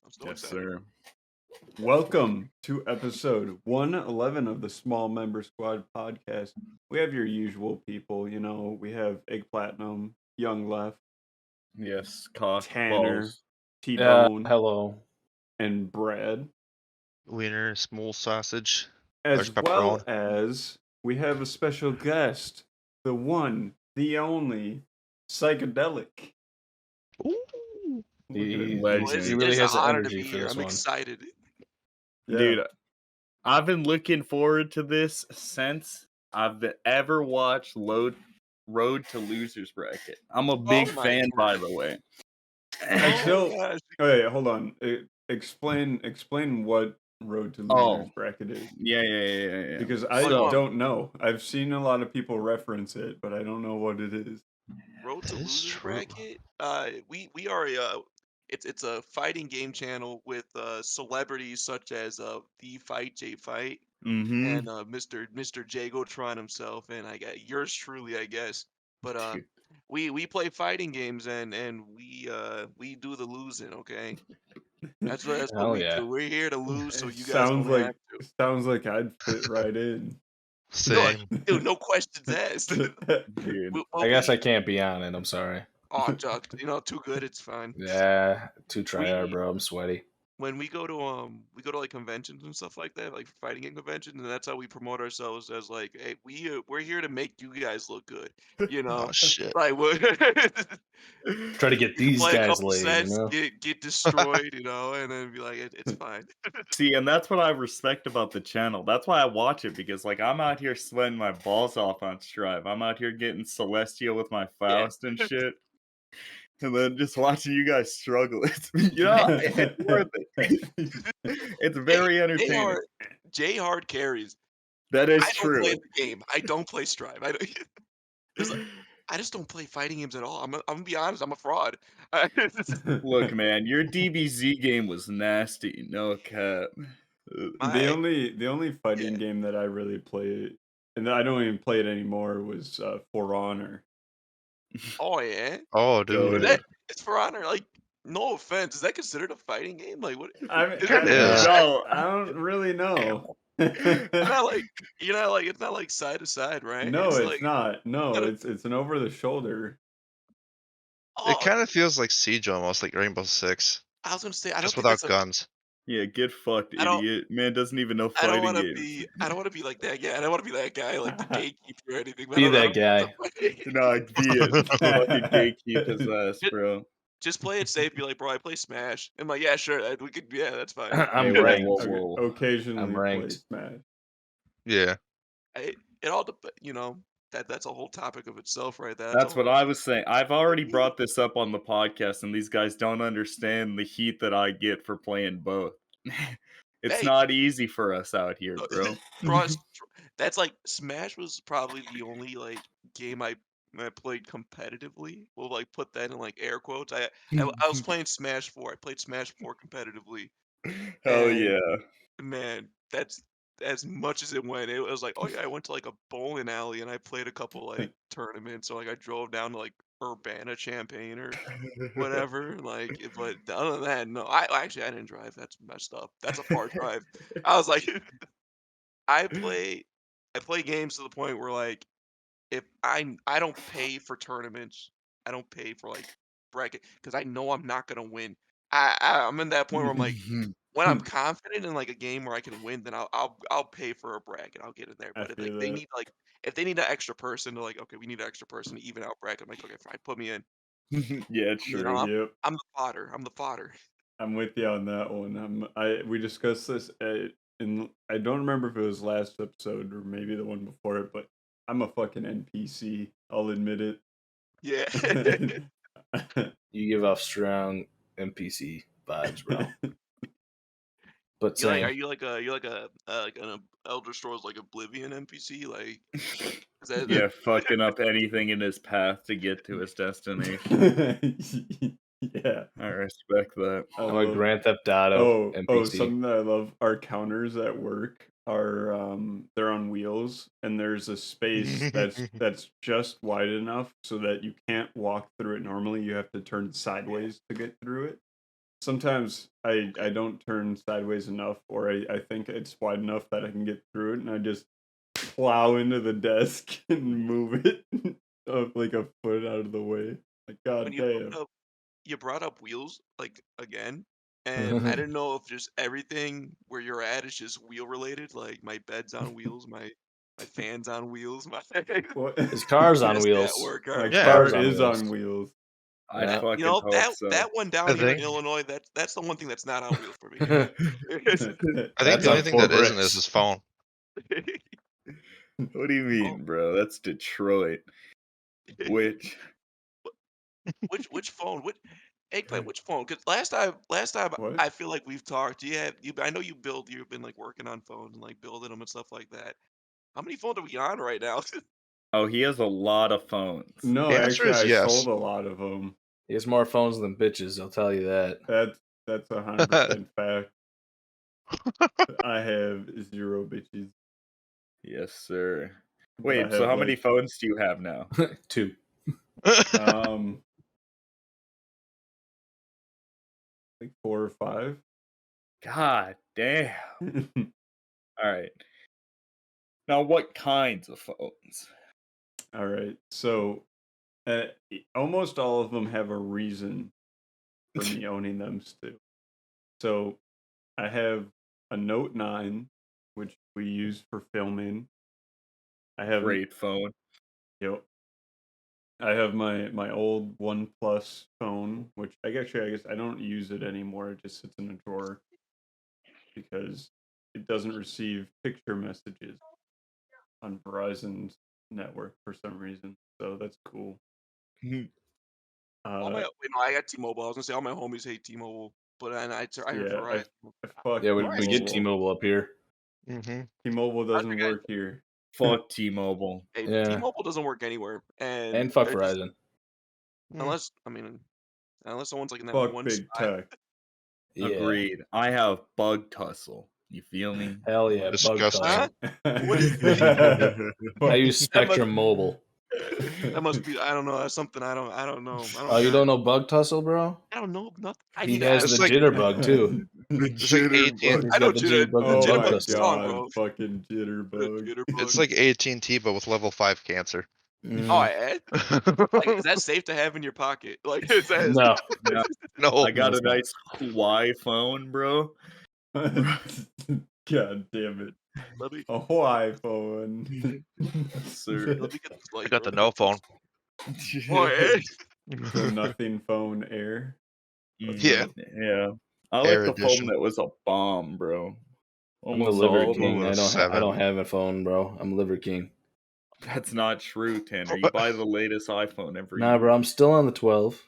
I'm so Yes, excited. sir. Welcome to episode 111 of the Small Member Squad podcast. We have your usual people, we have Egg Platinum, Young Left, Yes, cock Tanner, balls. T-Bone, Hello. and Brad, Wiener, small sausage, as large well pepperoni. as we have a special guest, the one, the only, Psychodellic. Ooh. Look at He, him. Well, Legend. he really it's an has the honor to energy be for here. this I'm one. excited. Yeah. Dude, I've been looking forward to this since I've ever watched Road to Losers Bracket. I'm a big my fan, God. by the way. I Oh still. my gosh. Wait, hold on. Explain what Road to Losers bracket is. Yeah. Because I So, don't know. I've seen a lot of people reference it, but I don't know what it is. Road to That is Losers true. bracket. We are it's a fighting game channel with celebrities such as the Fight J Fight mm-hmm. and Mr. Jagotron himself, and I got yours truly, I guess. But we play fighting games and we do the losing. Okay, that's what Hell we yeah. do. We're here to lose, so It you guys don't have to. sounds like I'd fit right in. No, Same. dude, no questions asked. Dude. I guess I can't be on it. I'm sorry. Oh, Chuck, too good. It's fine. Yeah, too try hard, We bro. I'm sweaty. when we go to like conventions and stuff like that, like fighting game conventions, and that's how we promote ourselves as like, hey, we're here to make you guys look good. You know, Oh shit. like we Try to get you can these play a guys couple laid, sets, get destroyed, and then be like, it's fine. See, and that's what I respect about the channel. That's why I watch it, because like I'm out here sweating my balls off on Strive. I'm out here getting Celestial with my Yeah. Faust and shit. And then just watching you guys struggle. It's it's worth it. It's very entertaining. J Hard carries. That is I don't play true. the game. I don't play Strive. I don't. There's like, I just don't play fighting games at all. I'm gonna be honest. I'm a fraud. Look, man, your DBZ game was nasty. No cap. The only fighting Yeah. game that I really played, and I don't even play it anymore, was For Honor. Oh yeah. Oh Dude. dude. It's For Honor. Like, no offense. Is that considered a fighting game? Like, what? I mean, Kinda I, is. no, I don't really know. It's not like it's not like side to side, right? No, It's it's like not. No, gotta- it's an over the shoulder. It oh, kind of feels like Siege almost, like Rainbow Six, I was gonna say I don't just think that's without a. guns. Yeah, get fucked, I don't. idiot. Man doesn't even know I don't fighting want to games. be. I don't want to be like that. Yeah, I don't want to be that guy, like the gatekeeper or anything. But Be I that don't guy. No, I'd be it. Fucking gatekeep his ass, Just- bro. Just play it safe. Be like, bro, I play Smash. I'm like, yeah, sure, we could. Yeah, that's fine. I'm Hey, ranked. Occasionally I'm play ranked. Smash. Yeah. It all depends. That's a whole topic of itself, right? That's what I was saying. I've already brought this up on the podcast, and these guys don't understand the heat that I get for playing both. It's Hey. not easy for us out here, bro. That's like Smash was probably the only like game I played competitively. We'll like put that in like air quotes. I was playing Smash 4. I played Smash 4 competitively. Hell And yeah. man, that's as much as it went. It was like, oh yeah, I went to like a bowling alley and I played a couple like tournaments. So like I drove down to like Urbana, Champaign, or whatever. Like, but other than that, no. I didn't drive. That's messed up. That's a far drive. I was like, I play I play games to the point where like if I don't pay for tournaments, I don't pay for like bracket because I know I'm not gonna win. I'm in that point where I'm like, when I'm confident in like a game where I can win, then I'll pay for a bracket. I'll get in there. I But if feel like they that. need like if they need an extra person to like, okay, we need an extra person to even out bracket. I'm like, okay, fine, put me in. Yeah, true. Yep. I'm the fodder. I'm the fodder. I'm with you on that one. We discussed this in I don't remember if it was last episode or maybe the one before it, but I'm a fucking NPC. I'll admit it. Yeah. You give off strong NPC vibes, bro. But You like? Are same. you like an Elder Scrolls like Oblivion NPC? Like, is that Yeah, fucking up anything in his path to get to his destination. Yeah. I respect that. I'm a Grand Theft Auto NPC. Something that I love. Our counters at work are they're on wheels, and there's a space that's just wide enough so that you can't walk through it normally. You have to turn sideways to get through it. sometimes I don't turn sideways enough, or I think it's wide enough that I can get through it, and I just plow into the desk and move it up like a foot out of the way. Like, When god damn. you brought up wheels like again, and I didn't know if just everything where you're at is just wheel related. Like my bed's on wheels, my fan's on wheels, my What? His car's on just that wheels. work My hard. Yeah. car Car's on is wheels. on wheels. I Yeah. You fucking know hope that so. that one I down here in think Illinois. That's the one thing that's not on wheels for me. Yeah. I think That's the on only thing 4 that isn't is bricks. his phone. What do you Oh, mean, bro? That's Detroit. Which which phone? Which eggplant? Which phone? Because last time What? I feel like we've talked. You. I know you've been like working on phones and like building them and stuff like that. How many phones are we on right now? Oh, he has a lot of phones. No, The answer actually, is I sold yes. a lot of them. He has more phones than bitches, I'll tell you that. That's 100% fact. I have 0 bitches. Yes, sir. But I Wait, so have how many like phones do you have now? 2. um like 4 or 5. God damn. All right. Now, what kinds of phones? All right. So almost all of them have a reason for me owning them still. So I have a Note 9, which we use for filming. I have Great phone. Yep. I have my old OnePlus phone, which I guess I don't use it anymore. It just sits in a drawer because it doesn't receive picture messages on Verizon's network for some reason. So that's cool. All my Uh, wait, no, I got T-Mobile. I was gonna say all my homies hate T-Mobile, but then I heard yeah, Verizon. I fuck Yeah, we get T-Mobile. T-Mobile up here. hmm T-Mobile I doesn't forgot. work here. Fuck T-Mobile. Hey, Yeah. T-Mobile doesn't work anywhere, and And fuck they're just Verizon. unless someone's like in that Fuck one big spot. tech. Yeah. Agreed. I have bug tussle. You feel me? Hell yeah, bug Disgusting. Huh? tussle. What is that? I use That must Spectrum Mobile. that must be. I don't know. That's something I don't know. I Oh, don't you got. don't know bug tussle, bro? I don't know nothing. He has It's the like jitterbug too. The it's like AT jitterbug. He's I know got the jitterbug, the Oh my Jitterbug's a jitterbug. song, god, bro. fucking jitterbug. it's Jitterbug. like AT&T but with level 5 cancer. Oh, Mm, like is that safe to have in your pocket? Like is that? no, No, No. I got it's a not. nice Hawaii phone, bro. God damn it. Let me A Hawaii phone. Sir. let me get this I light, got bro. the no phone. Oh, The nothing phone Air. Yeah. Yeah. I like Air the phone edition. that was a bomb, bro. I'm the Almost liver all of them king. were. Ooh, I don't 7. have a phone, bro. I'm liver king. That's not true, Tanner. You buy the latest iPhone every Nah, year. bro. I'm still on the 12.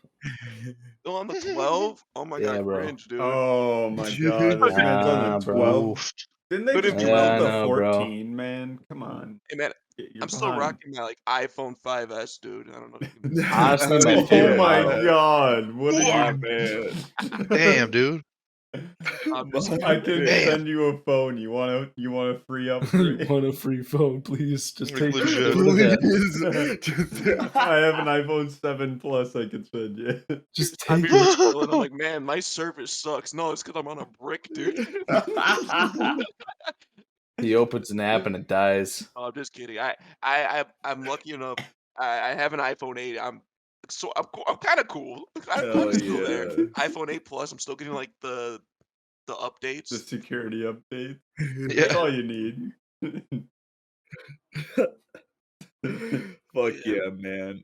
still on the 12. Oh my Yeah, god, bro. cringe, dude. Oh my god, this man's on Nah, the bro. 12. Oofed. Didn't they Couldn't just be come out Yeah, I with the know, bro. 14, man? Come on. Hey man, You're I'm still behind. rocking my like iPhone 5S, dude. I don't know if you can. Honestly, my Oh Oh favorite my model. god, what did my you man. Damn, dude. I'm just My I can man. Damn. send you a phone. You want a free You upgrade? want a free phone, please? Just Like take it. legit. Look at that. Please. I have an iPhone 7 Plus I can send you. Just I'd be take it. chilling. I'm like, man, my service sucks. No, it's because I'm on a brick, dude. He opens an app and it dies. Oh, I'm just kidding. I'm lucky enough. I have an iPhone 8. I'm kind of cool. I'm Hell still there. yeah. iPhone 8 Plus. I'm still getting like the The updates. security update. Yeah. That's all you need. Fuck Yeah. yeah, man.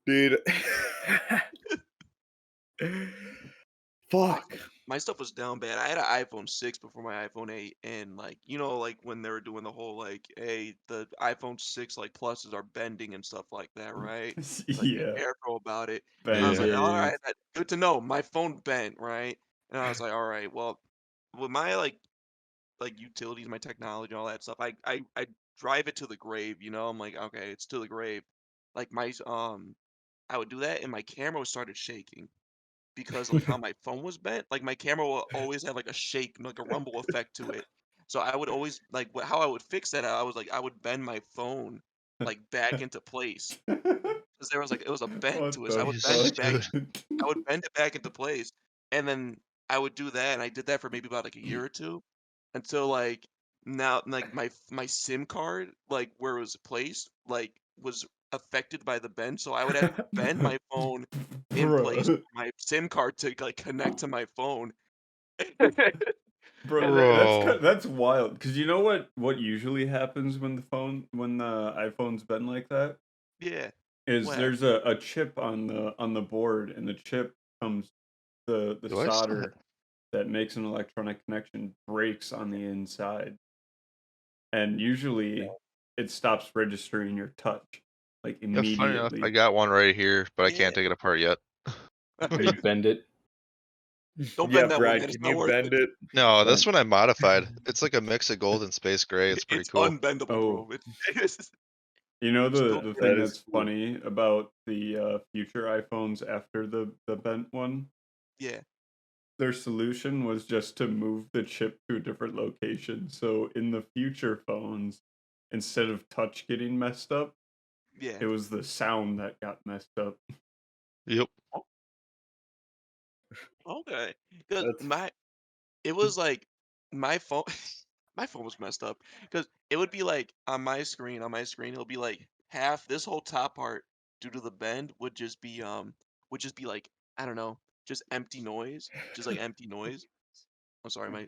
Dude. Fuck. My stuff was down bad. I had an iPhone 6 before my iPhone 8, and like like when they were doing the whole like, hey, the iPhone 6 like pluses are bending and stuff like that, right? Like be Yeah. careful about it. And I was like, all Yeah. right, good to know. My phone bent, right? And I was like, all right, well, with my like utilities, my technology, all that stuff, I drive it to the grave. I'm like, okay, it's to the grave. Like I would do that, and my camera started shaking because like how my phone was bent, like my camera will always have like a shake, like a rumble effect to it. So I would always like how I would fix that. I was like I would bend my phone like back into place because there was like it was a bent What to it. So I the would bend it Jesus, back. dude. fuck? I would bend it back into place. and then I would do that, and I did that for maybe about like a year or two, until like now, like my SIM card, like where it was placed, like was affected by the bend, so I would have to bend my phone in place Bro, for my SIM card to like connect to my phone. bro, And then Bro. that's wild. Because you know what usually happens when the iPhone's been like that yeah, is what there's happened? a chip on the board, and the chip comes the Do I still have? solder that makes an electronic connection breaks on the inside, and usually it stops registering your touch like Yeah, funny enough, I immediately. got one right here, but I Yeah. can't take it apart yet. Can you bend it? Don't Yeah, bend that one, Brad, man. It's can not you worth it. bend it? No, this Fine. one I modified. It's like a mix of gold and space gray. It's pretty It's cool. unbendable, Oh, bro. It's you know just don't the do it. thing That is that's cool. funny about the future iPhones after the bent one? Yeah. Their solution was just to move the chip to a different location. So in the future phones, instead of touch getting messed up, Yeah. it was the sound that got messed up. Yep. Oh, okay. Because That's it was like my phone, my phone was messed up because it would be like on my screen, it'll be like half this whole top part due to the bend would just be like, I don't know, just empty noise, just like empty noise. I'm sorry, my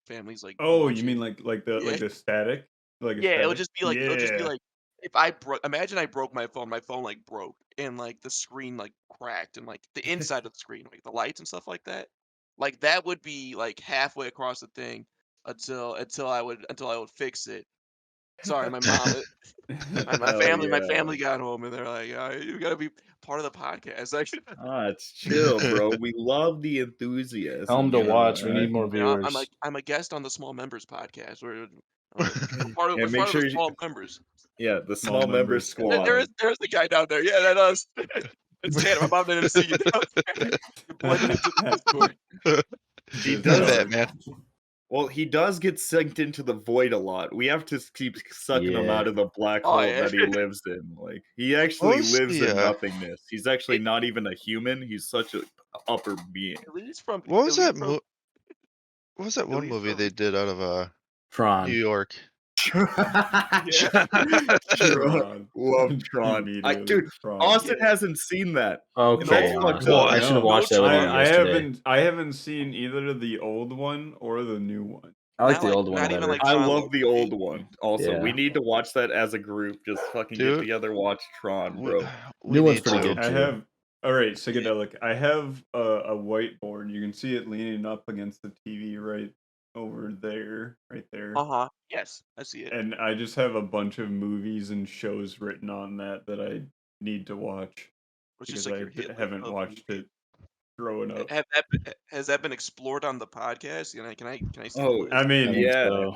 family's like Oh, you mean watching. like Yeah. the static? Like a Yeah, static? it would just be Yeah. like if I broke imagine I broke my phone like broke and like the screen like cracked and like the inside of the screen, like the lights and stuff like that. Like that would be like halfway across the thing until I would fix it. Sorry, my mom hell my yeah. family got home and they're like, you gotta be part of the podcast. Like, Ah, it's chill, bro. We love the Tell them enthusiasm, to you know, watch. We man. need more viewers. I'm a guest on the Small Members podcast. And We're make part of the sure small members. yeah, the Small small member members squad. squad. There's the guy down there. Yeah, that us. It's Tanner. My mom didn't see you down there. You're blending into the Discord. He Just Hi, does dark. Batman. well, he does get sucked into the void a lot. We have to keep sucking him Yeah. out of the black Oh hole yeah. that he lives in. Like he What actually was lives the in nothingness. He's actually It, not even a human. He's such a upper being. what at was least that from what was that at one least movie they from did out of New Tron. York? yeah. Tron. Tron. Love Tron. Immediately Dude, Tron. Austin hasn't seen that. And that's Okay, No, fucked Austin. up. I should have What? No, no watched that with you Tron. yesterday. I haven't seen either the old one or the new one. I like the old one Not even better. like I Tron love Low the Key. old one. Also, we Yeah. need to watch that as a group. Just fucking get Dude, together, watch Tron, we, bro. we New one's need pretty to. good I too. have all right, Yeah. psychedelic. I have a whiteboard. You can see it leaning up against the TV right over there, right there. Uh-huh. Yes, I see it. And I just have a bunch of movies and shows written on that I need to watch It's just because like your hit list haven't of watched movies. it growing up. Has that been explored on the podcast? Can I see the Oh, I list? I mean, think yeah. so.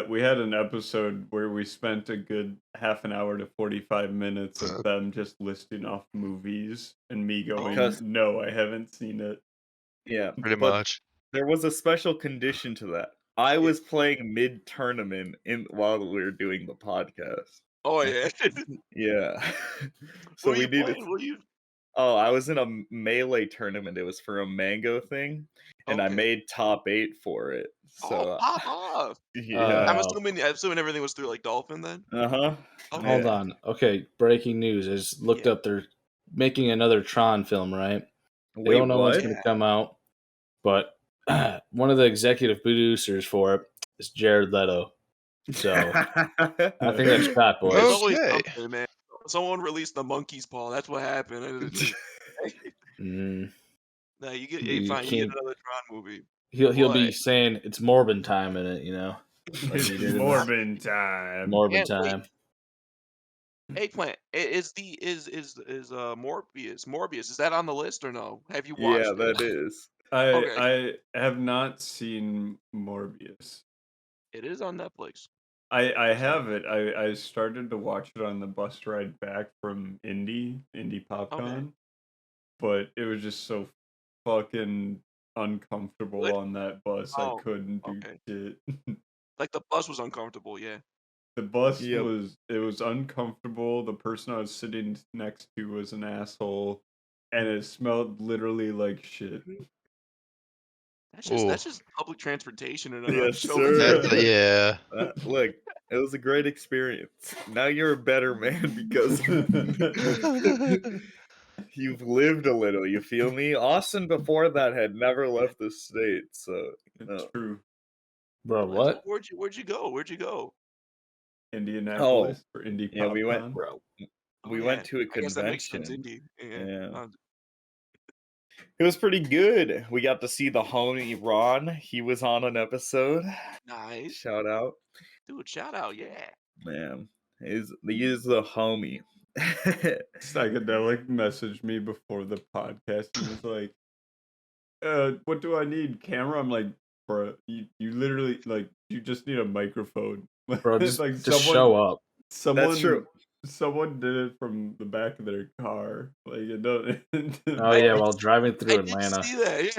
we had an episode where we spent a good half an hour to 45 minutes of them just listing off movies and me going, Because "No, I haven't seen it." yeah, Pretty but much. there was a special condition to that. I Yeah. was playing mid tournament in while we were doing the podcast. Oh yeah. Yeah. What So were we you needed playing? What you Oh, I was in a melee tournament. It was for a mango thing, and I okay. made top 8 for it. Oh, So pop off. yeah. I'm assuming everything was through like Dolphin then? Uh-huh. Okay. Hold Yeah. on. Okay, breaking news. I just looked Yeah. up. They're making another Tron film, right? They Wait, don't know when it's what? going Yeah. to come out, but one of the executive producers for it is Jared Leto. So I think that's shot, There's boys. always Okay. something, man. Someone released the monkey's paw. That's what happened. Mm, No, you get you fine. You get can't. another Tron movie. He'll be Boy. saying it's Morbin time in it, like he It's did in the Morbin time. Morbin And wait, time. Eggplant is Morbius. Is that on the list or no? Have you Yeah, watched it? that is. Okay, I have not seen Morbius. it is on Netflix. I So have it. I started to watch it on the bus ride back from Indy okay. PopCon, but it was just so fucking uncomfortable Good. on that bus. I Oh, couldn't do okay. shit. Like the bus was uncomfortable. Yeah. The bus Yep. was uncomfortable. The person I was sitting next to was an asshole. and it smelled literally like shit. Ooh. That's just public transportation in a Yes, nutshell. sir. Yeah. Look, it was a great experience. Now you're a better man because you've lived a little. You feel me? Austin before that had never left the state, so It's true. Bro, Let's go. what? Where'd you go? Where'd you go? Indianapolis for Indie yeah, we went, PopCon. bro. Oh We yeah, went to a I guess that makes sense. convention. Indie. Yeah. Yeah. It was pretty good. We got to see the homie Ron. He was on an episode. Nice, Shout out. dude. Shout out. Yeah. Man, he is the homie. Psychodellic messaged me before the podcast and was like, what do I need? Camera? I'm like, bro, you literally like you just need a microphone. Bro, It's just, like just show up. someone true. someone did it from the back of their car. Like it don't Oh yeah, while driving I through did Atlanta. see that.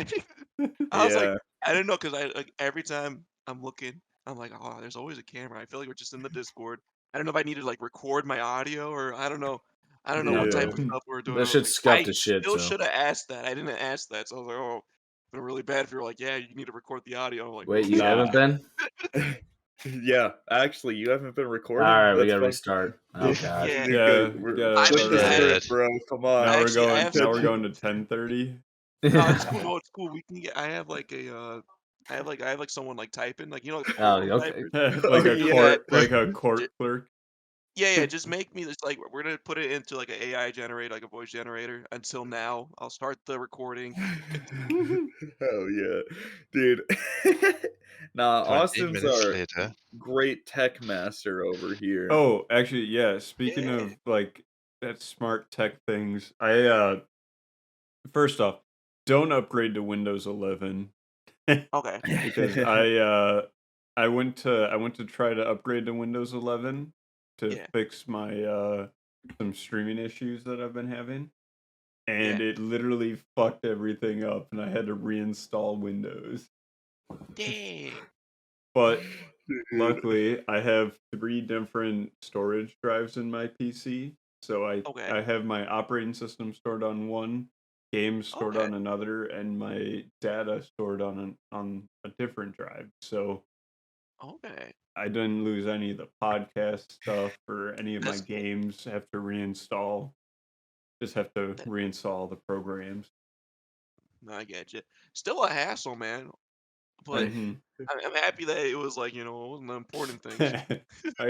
Yeah. I was like, Yeah. I didn't know because I like every time I'm looking, I'm like, oh, there's always a camera. I feel like we're just in the Discord. I don't know if I need to like record my audio or I don't know. I don't know what type of Yeah. stuff we're doing. That I was shit's like, scuffed I as shit, still so. should have asked that. I didn't ask that, so I was like, oh, it's been really bad if you're like, yeah, you need to record the audio. I'm like, Wait, you okay. haven't been? Yeah, actually, you haven't been recording. Alright, we That's gotta fun. restart. Oh god. Yeah. Good. Yeah, We're- yeah, flip the I- script, bro. Come on. now Actually, I have we're some- going to 10:30. No, it's cool. No, it's cool. We can get. I have like a. I have like someone like typing, like you know. Like, Oh, phone okay. typers? like a yeah. court like a court clerk. Yeah, just make me this like we're gonna put it into like an AI generator, like a voice generator. Until now, I'll start the recording. Hell yeah, dude. Nah, 20 Austin's minutes our later. great tech master over here. Oh, actually, yeah. Speaking Yeah. of like that smart tech things, I first off, don't upgrade to Windows 11 Okay. because I went to try to upgrade to Windows 11 to Yeah. fix my some streaming issues that I've been having, and Yeah. it literally fucked everything up, and I had to reinstall Windows. Dang. But Dude. luckily, I have 3 different storage drives in my PC. So I Okay. have my operating system stored on one, games stored Okay. on another, and my data stored on a different drive. So Okay. I didn't lose any of the podcast stuff or any of my That's- games. Have to reinstall. Just have to That- reinstall the programs. No, I get you. Still a hassle, man. But Mhm. I'm happy that it was like it wasn't the important things. I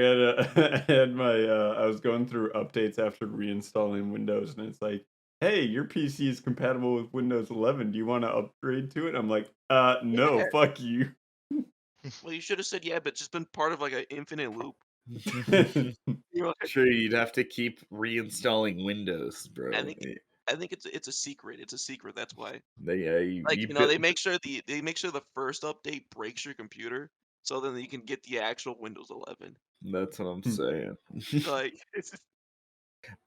had my I was going through updates after reinstalling Windows, and it's like, hey, your PC is compatible with Windows 11. Do you want to upgrade to it? I'm like, no, Yeah. fuck you. Well, you should have said yeah, but just been part of like an infinite loop. You're like, Sure, you'd have to keep reinstalling Windows, bro. I think it's a secret. It's a secret. That's why. Yeah, you, Like you you know, they bit- make sure the first update breaks your computer, so then you can get the actual Windows 11. That's what I'm saying. Like it's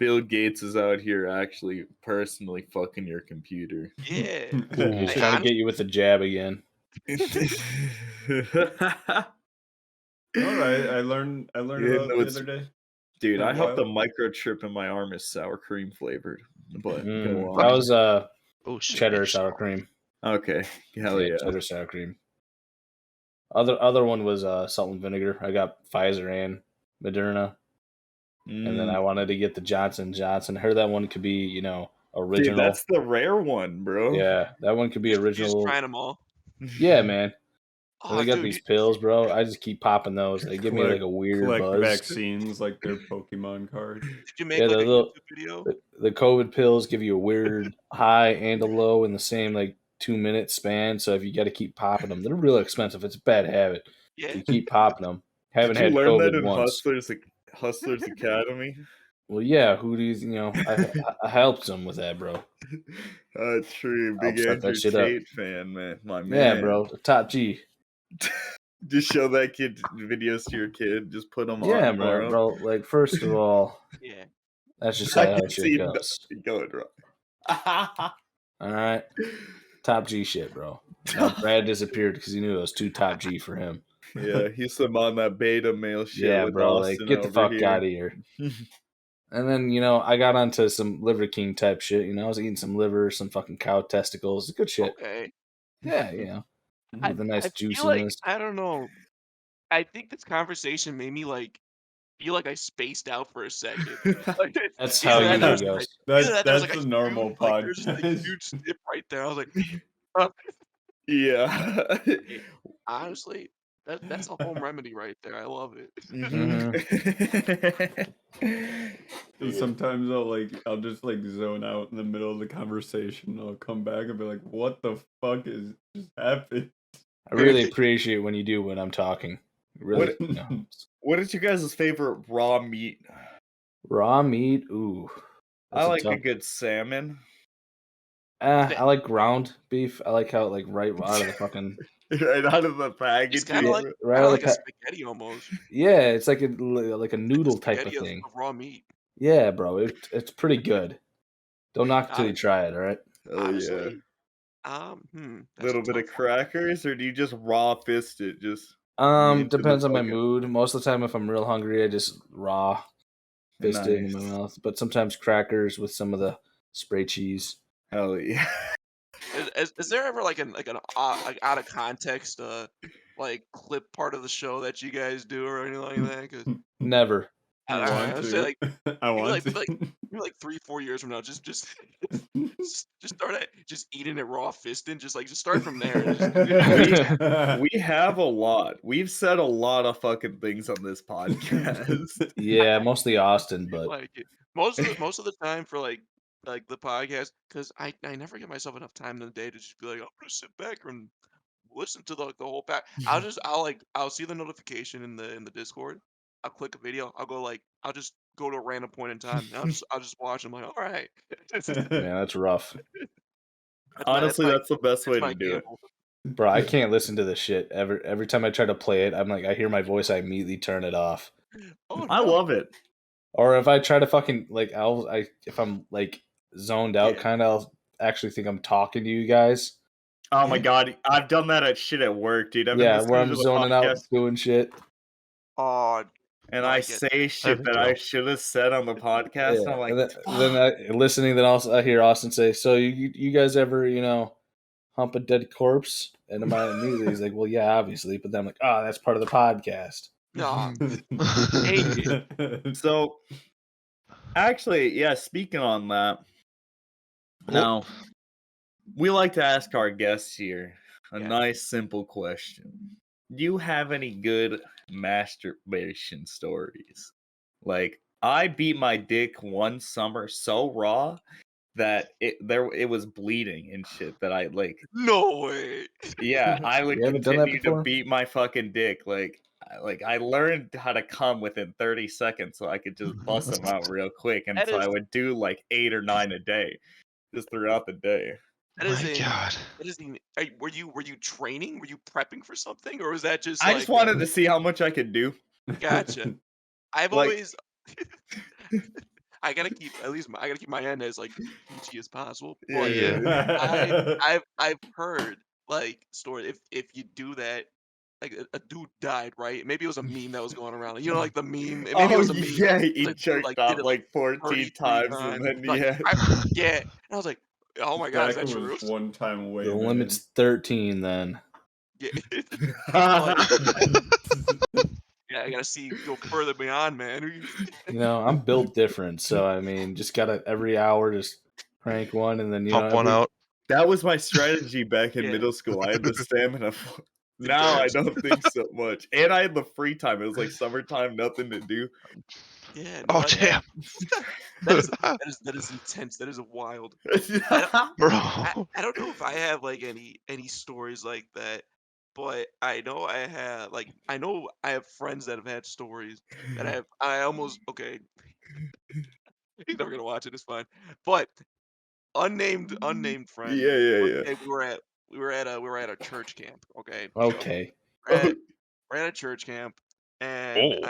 Bill Gates is out here actually personally fucking your computer. yeah. He's Like, trying to get you with the jab again. All right, I learned Yeah, about no, the it's- other day. Dude, I hope the Wild. microchip in my arm is sour cream flavored. But go That on. was Oh shit. cheddar sour cream. Okay. Hell yeah. Cheddar sour cream. Other one was salt and vinegar. I got Pfizer and Moderna, and then I wanted to get the Johnson Johnson. I heard that one could be, Dude, original. that's the rare one, bro. Yeah, that one could be you're just original. trying them all. Yeah, man. Oh, They got dude, these pills, bro. I just keep popping those. They give me like a weird collect buzz. vaccines like their Pokemon cards. did you make Yeah, like the a little- YouTube video? The COVID pills give you a weird high and a low in the same 2-minute span. So if you got to keep popping them, they're real expensive. It's a bad habit. Yeah. You keep popping them. Haven't Did you had learn COVID that in once. Hustlers Academy? Well, yeah. Who do you? I helped them with that, bro. True. I'll Big set that Andrew shit up. Tate fan, man. My man. Yeah, bro. The top G. Just show that kid videos to your kid. Just put them Yeah, on. for bro. 'em. Like, first of all, Yeah. that's just I how can see shit him goes. going wrong. All right. Top G shit, bro. Now Brad disappeared because he knew it was too top G for him. Yeah, he's some on that beta male shit. Yeah, with bro. Austin Get the over fuck here. out of here. And then, I got onto some Liver King type shit. I was eating some liver, some fucking cow testicles. Good shit. Okay. Yeah, I with a nice I feel like juiciness. I don't know. I think this conversation made me feel like I spaced out for a second. Like That's how either that or usually there's goes. either that there's That's a a huge normal there's just a podcast. huge snip right there. I was like, uh, Yeah. it- honestly, that's a home remedy right there. I love it. Sometimes I'll just zone out in the middle of the conversation. I'll come back and be like, "What the fuck is just happened?" I really appreciate when you do when I'm talking. Really, What is your guys' favorite raw meat? Raw meat. Ooh, I that's like a tough. good salmon. I like ground beef. I like how right out of the fucking Right out of the It's package. kind of like right out of the a spaghetti almost. yeah. It's like a noodle type of Spaghetti of thing. raw meat. Yeah, bro. It's pretty good. Don't knock it till you Honest, try it. All right. Oh yeah. honestly, that's a Little bit of tough one. crackers, or do you just raw fist it? Just me into the Depends on my bucket? mood. Most of the time, if I'm real hungry, I just raw fist it in my Nice. mouth. But sometimes crackers with some of the spray cheese. Hell yeah. Is there ever an out of context clip part of the show that you guys do or anything like that? Because Never. I I want would say to. I want to. maybe 3-4 years from now, just start just eating it raw fisting, just start from there. And just, We have a lot. We've said a lot of fucking things on this podcast. Yeah, mostly Austin, but like it. Most of the time for the podcast, because I never give myself enough time in the day to just be like, I'm gonna sit back and listen to the whole pack. I'll see the notification in the Discord. I'll click a video. I'll just go to a random point in time. And I'll just watch. I'm like, all right. that's man, that's rough. Honestly, that's the best way my to do it. gamble. Bro, I can't listen to this shit ever. Every time I try to play it, I'm like, I hear my voice, I immediately turn it off. Oh I no. love it. Or if I try to fucking if I'm zoned out, Yeah. kind of, I'll actually think I'm talking to you guys. Oh my god, I've done that at shit at work, dude. I've been Yeah, where listening I'm to the zoning out, podcast doing shit. Oh, and no, I I get say shit that I should have said on the podcast. And I'm like, and then listening, then also I hear Austin say, "So you guys ever hump a dead corpse?" And he's like, "Well, yeah, obviously." But then I'm like, "Oh, that's part of the podcast." no. Hate it. so actually, yeah, speaking on that, now we like to ask our guests here a Yeah. nice simple question. Do you have any good masturbation stories? Like, I beat my dick one summer so raw that it was bleeding and shit that I like. No way. Yeah, I would You haven't done that continue to before? beat my fucking dick. I learned how to come within 30 seconds so I could just bust them out real quick. And That so is I would do like 8 or 9 a day just throughout the day. that is My in God. that is in were you training? Were you prepping for something? Or was that just I just wanted to see how much I could do. gotcha. I've Like, always I gotta keep I gotta keep my end as PG as possible. But yeah. I've heard story if you do that, a dude died, right? Maybe it was a meme that was going around. The meme. Maybe it Oh, was a meme. yeah, he The dude jerked did off it like 14 33 times and times. then, Like yeah. yeah, and I was like, oh my god, is that Back true? was one time away. The man. limit's 13. Then Yeah. Yeah, I gotta go further beyond, man. I'm built different, so I mean, just gotta every hour just crank one, and then Pump one out. That was my strategy back in Yeah. middle school. I had the stamina. Now I don't think so much. And I had the free time. It was like summertime, nothing to do. Yeah. Oh, No, damn. that is intense. That is wild. Bro. I don't know if I have any stories like that, but I know I have friends that have had stories that I almost okay. He's never gonna watch it. It's fine. But unnamed friend. One Yeah. day we were at a church camp. Okay. okay. We're at, we're at a church camp, and Oh.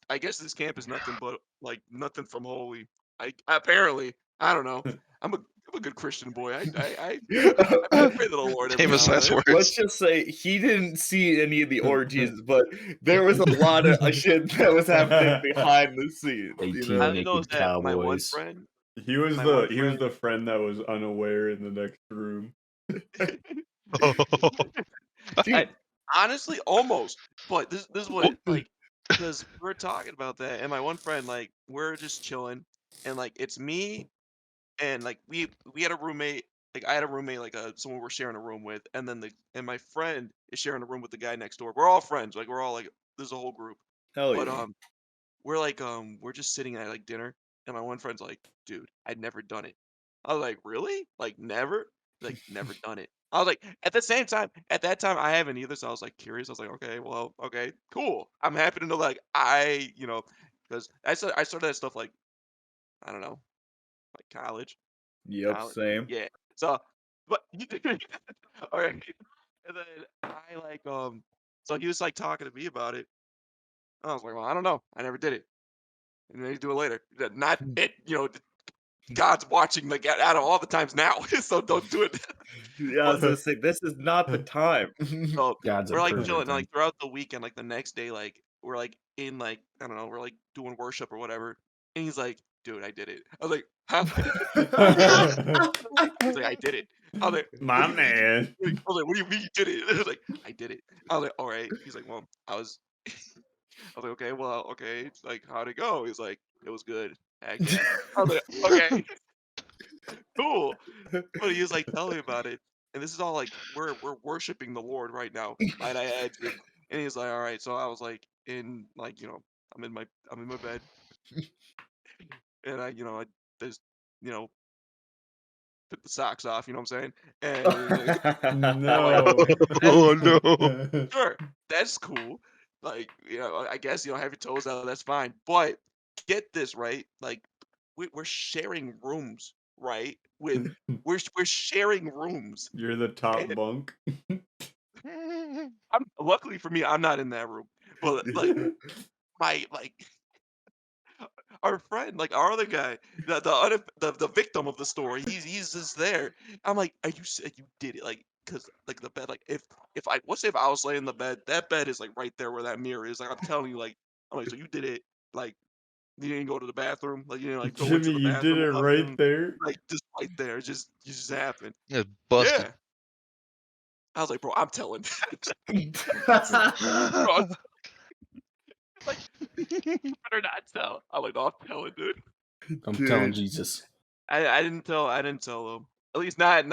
I guess this camp is nothing but nothing from holy. Apparently I don't know. I'm I'm a good Christian boy. I pray to the Lord every Famous now and last then. words. Let's just say he didn't see any of the orgies, but there was a lot of shit that was happening behind the scenes. You 18 I know? only know naked that my one cowboys. friend, He was my the one he was friend. the friend that was unaware in the next room. I honestly almost, but this is what like because we're talking about that, and my one friend like we're just chilling, and like it's me and like we had a roommate. Like I had a roommate, like someone we're sharing a room with, and then my friend is sharing a room with the guy next door. We're all friends, like we're all like there's a whole group, Hell but yeah. we're like we're just sitting at like dinner, and my one friend's like, dude, I'd never done it. I was like, really? Like never? Like never done it. I was like, at the same time, at that time I haven't either, so I was like curious. I was like, okay, well, okay, cool. I'm happy to know like because I started that stuff like I don't know, like college. Yep, College. same. Yeah. So, but all right. And then I like so he was like talking to me about it. I was like, well, I don't know. I never did it. And then you do it later. Not it, God's watching like out of all the times now. So don't do it. Yeah, I was But gonna say this is not the time. so God's a we're like pervert chilling and then. like throughout the weekend, like the next day, like we're like in like I don't know, we're like doing worship or whatever. And he's like, dude, I did it. I was like, huh? He's like, I did it. I was like, what My do you mean? man. I was like, what do you mean you did it? I was like, I did it. I was like, all right. He's like, well, I was like, okay, well, okay. It's like, how'd it go? He's like, it was good. Heck yeah. I was like, okay, cool. But he was like telling me about it. And this is all like we're worshiping the Lord right now, might I add you. And he's like, all right. So I was like in like, I'm in my bed and I just, you know, took the socks off, you know what I'm saying? And I like No. Oh no. sure, that's cool. Like, I guess have your toes out, that's fine. But get this right, like we're sharing rooms, right? We're sharing rooms, You're the top and bunk. I'm luckily for me, I'm not in that room. But like my like our friend, like our other guy, the victim of the story, he's just there. I'm like, are you you did it? Like, cause like the bed, like if I let's say if I was laying in the bed, that bed is like right there where that mirror is. Like I'm telling you, like I'm like, so you did it. Like you didn't go to the bathroom. Like you didn't like go into Jimmy, the you did bathroom it or right nothing. there. Like just right there, it just happened. Yeah, busted. Yeah. I was like, bro, I'm telling. Bro, I'm like, you better not tell. I'm like, no, I'm telling, dude. I'm telling Dude. Jesus. I didn't tell them. At least not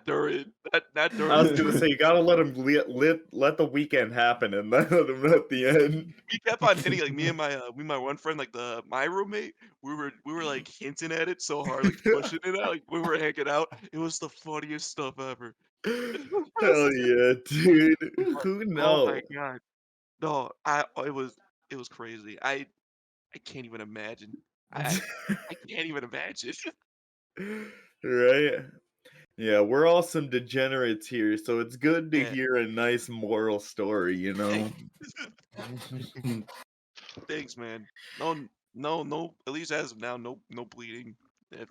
during not during I was the gonna trip. say you gotta let him let the weekend happen and then let him at the end. We kept on hitting like me and my one friend, like my roommate, we were like hinting at it so hard, like pushing it out, like we were hanging out. It was the funniest stuff ever. Hell yeah, dude. Like, Who oh knows? my god. No, it was crazy. I can't even imagine. I can't even imagine. Right? Yeah, we're all some degenerates here, so it's good to Yeah. hear a nice moral story, you know? Thanks, man. No. At least as of now, no bleeding. If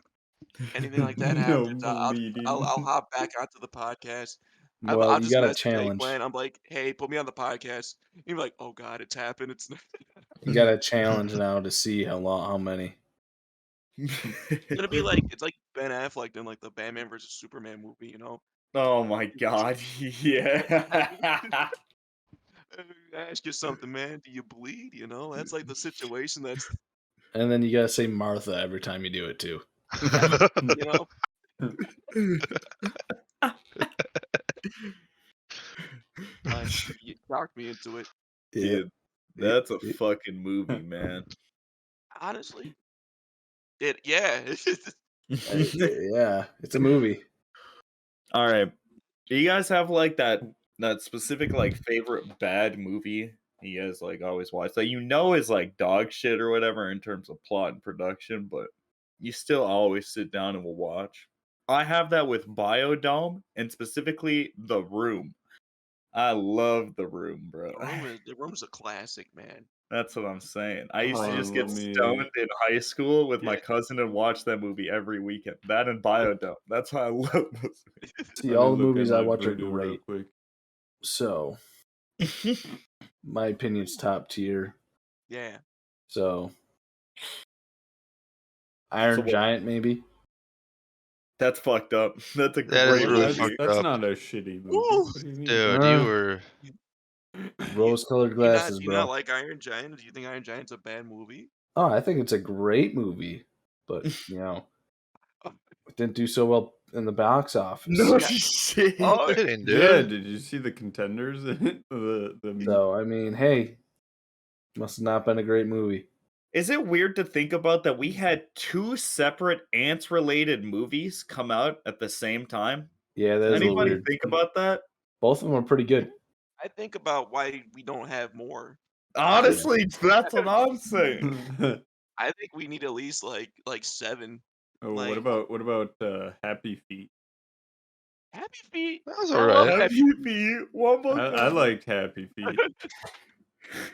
anything like that No happens, I'll bleeding. hop back onto the podcast. Well, I'll you just got a message like challenge. Glenn. I'm like, hey, put me on the podcast. You're like, oh god, it's happened. It's You got a challenge now to see how many. gonna be like it's like Ben Affleck in like the Batman versus Superman movie. Oh my god, yeah. Ask you something, man. Do you bleed? That's like the situation. That's And then you gotta say Martha every time you do it too. yeah. You know. Fine. You talked me into it. Dude, that's a fucking movie, man. Honestly, yeah. Yeah, it's a movie. All right. Do you guys have like that specific like favorite bad movie you guys like always watch that is like dog shit or whatever in terms of plot and production, but you still always sit down and will watch? I have that with Biodome and specifically The Room. I love The Room, bro. The room is a classic, man. That's what I'm saying. I used Hold to on, just get let me- stoned in high school with my Yeah. cousin and watch that movie every weekend. That and Biodome. That's how I love those See, Let all me the look at movies I my watch are Vudu real great. quick. So movies. my opinion's top tier. Yeah. So Iron So what- Giant, maybe. That's fucked up. That's a That is great really movie. fucked That's up. not a shitty movie. Ooh. What do you mean? Dude, Uh, you were. Rose-colored Do you not, glasses, do you not bro. like Iron Giant? Do you think Iron Giant's a bad movie? Oh, I think it's a great movie, but it didn't do so well in the box office. No Yeah. shit. Oh, Kidding, dude. Yeah, did you see the contenders? the So I mean, hey, must have not been a great movie. Is it weird to think about that we had two separate ants-related movies come out at the same time? Yeah, that is a little Anybody weird. think about that? Both of them are pretty good. I think about why we don't have more. Honestly, that's what I'm saying. I think we need at least like 7. Oh, Like what about Happy Feet? Happy Feet. That was I love alright. Happy. Happy Feet, one more I time. liked Happy Feet.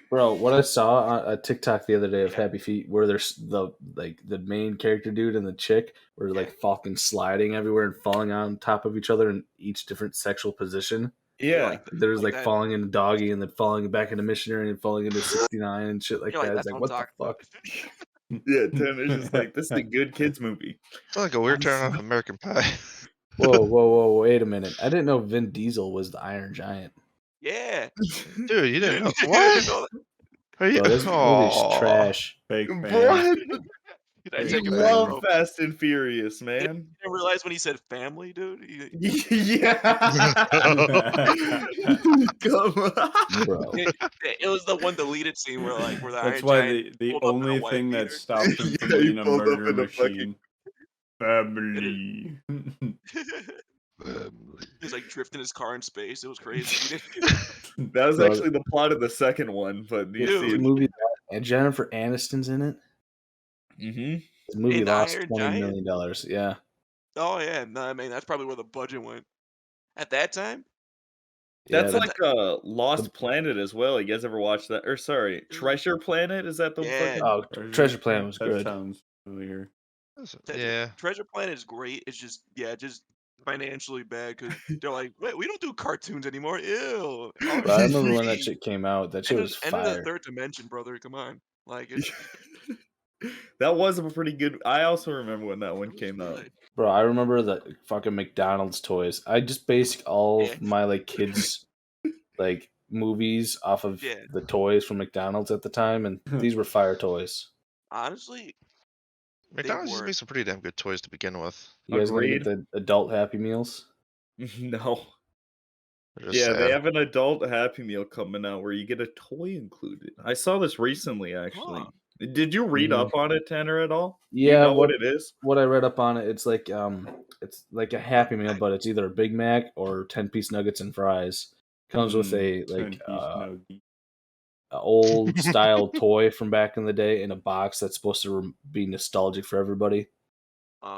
Bro, what I saw on a TikTok the other day of Yeah. Happy Feet, where there's the main character dude and the chick were Yeah. like fucking sliding everywhere and falling on top of each other in each different sexual position. Yeah. like There's like that. falling into doggy and then falling back into missionary and falling into 69 and shit like You're that. like, It's that's like, what what I'm the talking fuck? about. Yeah, Tim is just like, this is a good kids movie. It's like a weird turn off American Pie. Whoa, wait a minute. I didn't know Vin Diesel was the Iron Giant. Yeah. Dude, you didn't know. You What? didn't know that? Are you? Bro, this movie's Aw. trash. Fake fan. What? I You take You it back, love bro. Fast and Furious, You man. didn't realize when he said family, dude. Yeah. Come on. Bro. It was the one deleted scene where the That's Iron why Giant the pulled up in a only white thing that beater. stopped him from Yeah, he being a pulled up murder in a fucking- machine. Family. He was like drifting his car in space. It was crazy. That was Bro. actually the plot of the second one, but you Dude. see The movie and Jennifer Aniston's in it. Mm-hmm. The movie In lost Iron $20 Giant? million. Yeah. Oh yeah, no, I mean that's probably where the budget went at that time. That's Yeah, like Lost Planet as well. You guys ever watched that? Or sorry, Treasure Planet? Is that the Yeah. fucking Oh, Treasure Planet was That good. sounds familiar. Yeah. Treasure Planet is great. It's just just financially bad because they're like, wait, we don't do cartoons anymore. Ew. But I remember when that shit came out. That shit was End of the fire. third dimension, brother. Come on, like it's That was a pretty good. I also remember when that it one was came out. good. Bro, I remember the fucking McDonald's toys. I just based all Yeah. of my like kids like movies off of Yeah. the toys from McDonald's at the time, and these were fire toys. Honestly, McDonald's used to were. make some pretty damn good toys to begin with. You guys gonna get Agreed. the adult Happy Meals? No. They're just Yeah, they sad. have an adult Happy Meal coming out where you get a toy included. I saw this recently, actually. Huh. Did you read Mhm. up on it, Tanner, at all? Do Yeah, you know what it is? What I read up on it, it's like a Happy Meal, but it's either a Big Mac or 10-piece nuggets and fries. Comes with a like 10-piece nugget. a old style toy from back in the day in a box that's supposed to be nostalgic for everybody.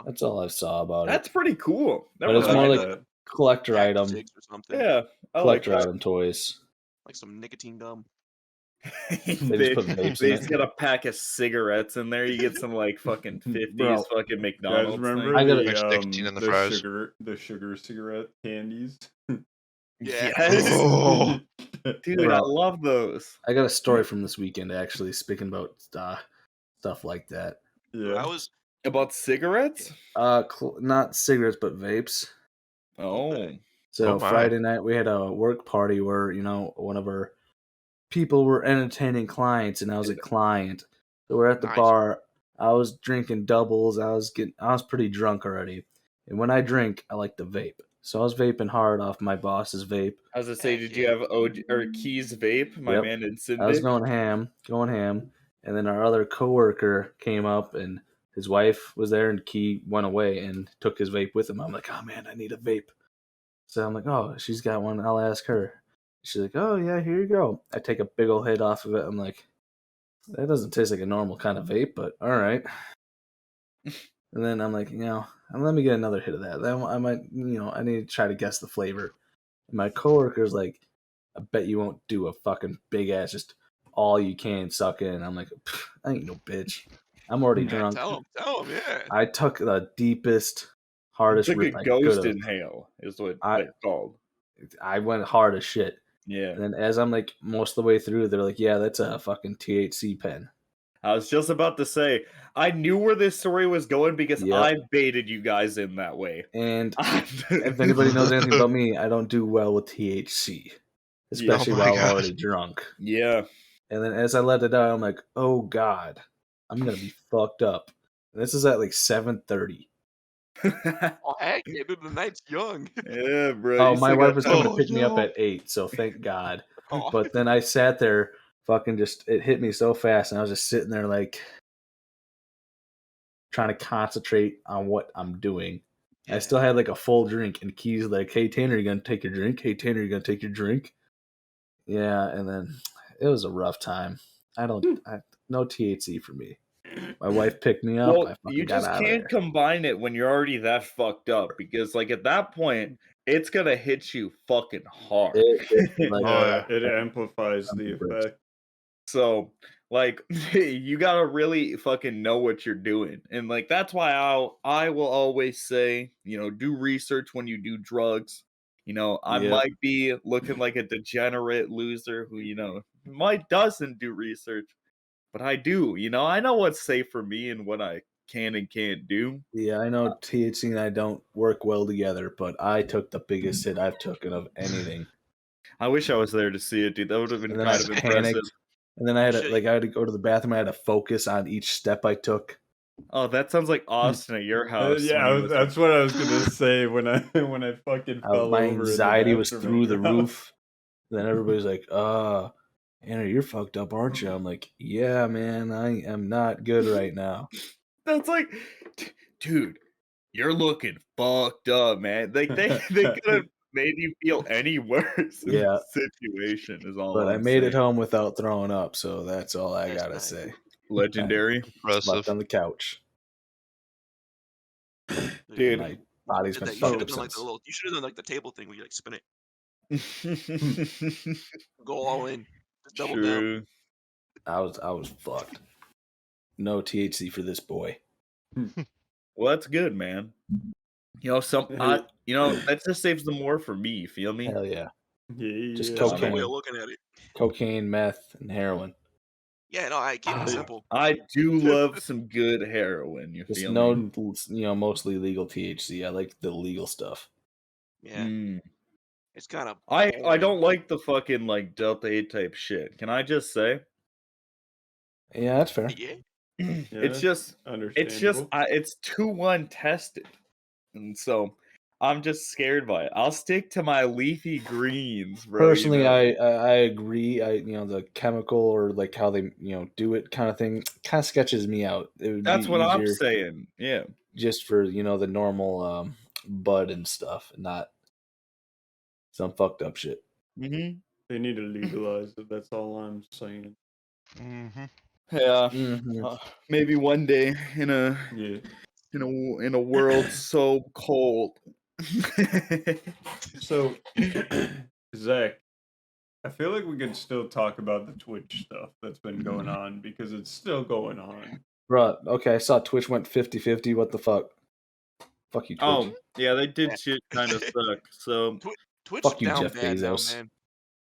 That's all I saw about That's it. pretty cool. But it's more like that. collector Pack item, 6 or something. Yeah, I like collector that. item toys. Like some nicotine gum. They just put vapes They in just it. got a pack of cigarettes in there. You get some like fucking 50s Bro. fucking You guys McDonald's remember thing. I gotta- Mixed nicotine in the the fries. sugar cigarette candies? Yeah. Yes. Oh. Dude, Bro. I love those. I got a story from this weekend actually, speaking about stuff like that. Yeah. I was About cigarettes? Not cigarettes, but vapes. Oh. So Oh my. Friday night we had a work party where one of our people were entertaining clients, and I was a client. So we're at the Nice. bar. I was drinking doubles. I was pretty drunk already. And when I drink, I like to vape. So I was vaping hard off my boss's vape. I was gonna say, Heck did you yeah. have OG or Keys vape? My Yep. man in Cindy. I was going ham. And then our other coworker came up, and his wife was there, and Key went away and took his vape with him. I'm like, oh man, I need a vape. So I'm like, oh, she's got one. I'll ask her. She's like, oh yeah, here you go. I take a big old hit off of it. I'm like, that doesn't taste like a normal kind of vape, but all right. And then I'm like, let me get another hit of that. Then I might, I need to try to guess the flavor. And my coworker's like, I bet you won't do a fucking big ass, just all you can suck in. I'm like, I ain't no bitch. I'm already Yeah, drunk. tell him, yeah. I took the deepest, hardest It's like rip a I could ghost have. inhale is what I- it's called. I went hard as shit. Yeah. And then as I'm like most of the way through, they're like, yeah, that's a fucking THC pen. I was just about to say, I knew where this story was going because Yep. I baited you guys in that way. And if anybody knows anything about me, I don't do well with THC, especially Oh my while God. already drunk. Yeah. And then as I let it out, I'm like, oh God, I'm going to be fucked up. And this is at like 7:30. Oh, heck, yeah, dude, the night's young. Yeah, bro. Oh, you my still wife got was time. coming to Oh, pick me up no. at 8, so thank God. Oh, But then I sat there, fucking just, it hit me so fast, and I was just sitting there like trying to concentrate on what I'm doing. I still had like a full drink, and Key's like, hey, Tanner, you gonna take your drink? Hey, Tanner, you gonna take your drink? Yeah, and then it was a rough time. No THC for me. My wife picked me up. Well, I fucking you got just out of can't there. combine it when you're already that fucked up because, like, at that point, it's gonna hit you fucking hard. Like, Oh, yeah. It amplifies the effect. So, like, you gotta really fucking know what you're doing, and like that's why I will always say, do research when you do drugs. I Yep. might be looking like a degenerate loser who might doesn't do research, but I do. I know what's safe for me and what I can and can't do. Yeah, I know THC and I don't work well together, but I took the biggest hit I've taken of anything. I wish I was there to see it, dude. That would have been And then kind I of Same. impressive. panicked. And then I had Shit. I had to go to the bathroom. I had to focus on each step I took. Oh, that sounds like Austin at your house. Yeah, when he was like, that's what I was gonna say when I fucking fell My over. in the anxiety was bathroom through at the your house. roof. Then everybody's like, Anna, you're fucked up, aren't you? I'm like, yeah, man, I am not good right now. That's like, dude, you're looking fucked up, man. Like they could have made you feel any worse in Yeah. the situation. Is all But I I'm made it saying. home without throwing up, so that's all I That's gotta nice. say. Legendary, Slept Impressive. on the couch. dude. My body's been You should fucked have up done like since. the little. You should have done like the table thing where you like spin it, go all in, just double down. True. I was fucked. No THC for this boy. Well, that's good, man. That just saves the more for me. You feel me? Hell yeah. Yeah. Just That's a good cocaine. way of looking at it. Cocaine, meth, and heroin. Yeah, no, I keep it simple. I do love some good heroin. You Just feel no, me? mostly legal THC. I like the legal stuff. Yeah, Mm. it's kind of. I don't like the fucking like Delta 8 type shit. Can I just say? Yeah, that's fair. Yeah, It's just understandable. it's too untested, and so I'm just scared by it. I'll stick to my leafy greens, bro. Personally, I agree. The chemical or like how they do it kind of thing kind of sketches me out. It would That's be what I'm easier saying. Yeah. just for the normal bud and stuff, and not some fucked up shit. Mm-hmm. They need to legalize it. That's all I'm saying. Mm-hmm. Yeah. Mhm. Maybe one day in a Yeah. in a world so cold. So, Zach, I feel like we could still talk about the Twitch stuff that's been going on because it's still going on. Bruh, okay, I saw Twitch went 50-50. What the fuck? Fuck you, Twitch. Oh, yeah, they did Yeah. shit kind of suck. So Twitch Fuck you, down Jeff bad now, Bezos. man.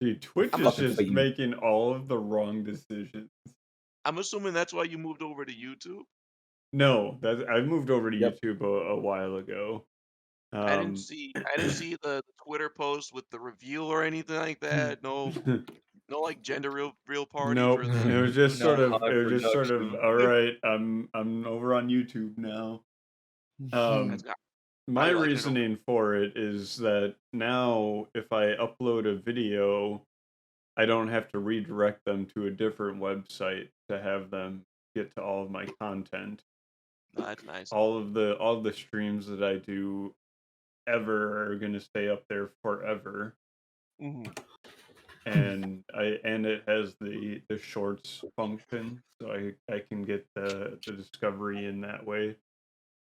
Dude, Twitch I'm is fucking just fight you. making all of the wrong decisions. I'm assuming that's why you moved over to YouTube. No, I moved over to Yep. YouTube a while ago. I didn't see the Twitter post with the reveal or anything like that. No like gender real party Nope. for the It was just No sort of high production. all right, I'm over on YouTube now. That's not- My you liking it over reasoning for it is that now if I upload a video, I don't have to redirect them to a different website to have them get to all of my content. No, that's nice. All of the streams that I do ever are going to stay up there forever. Mhm. And it has the shorts function, so I can get the discovery in that way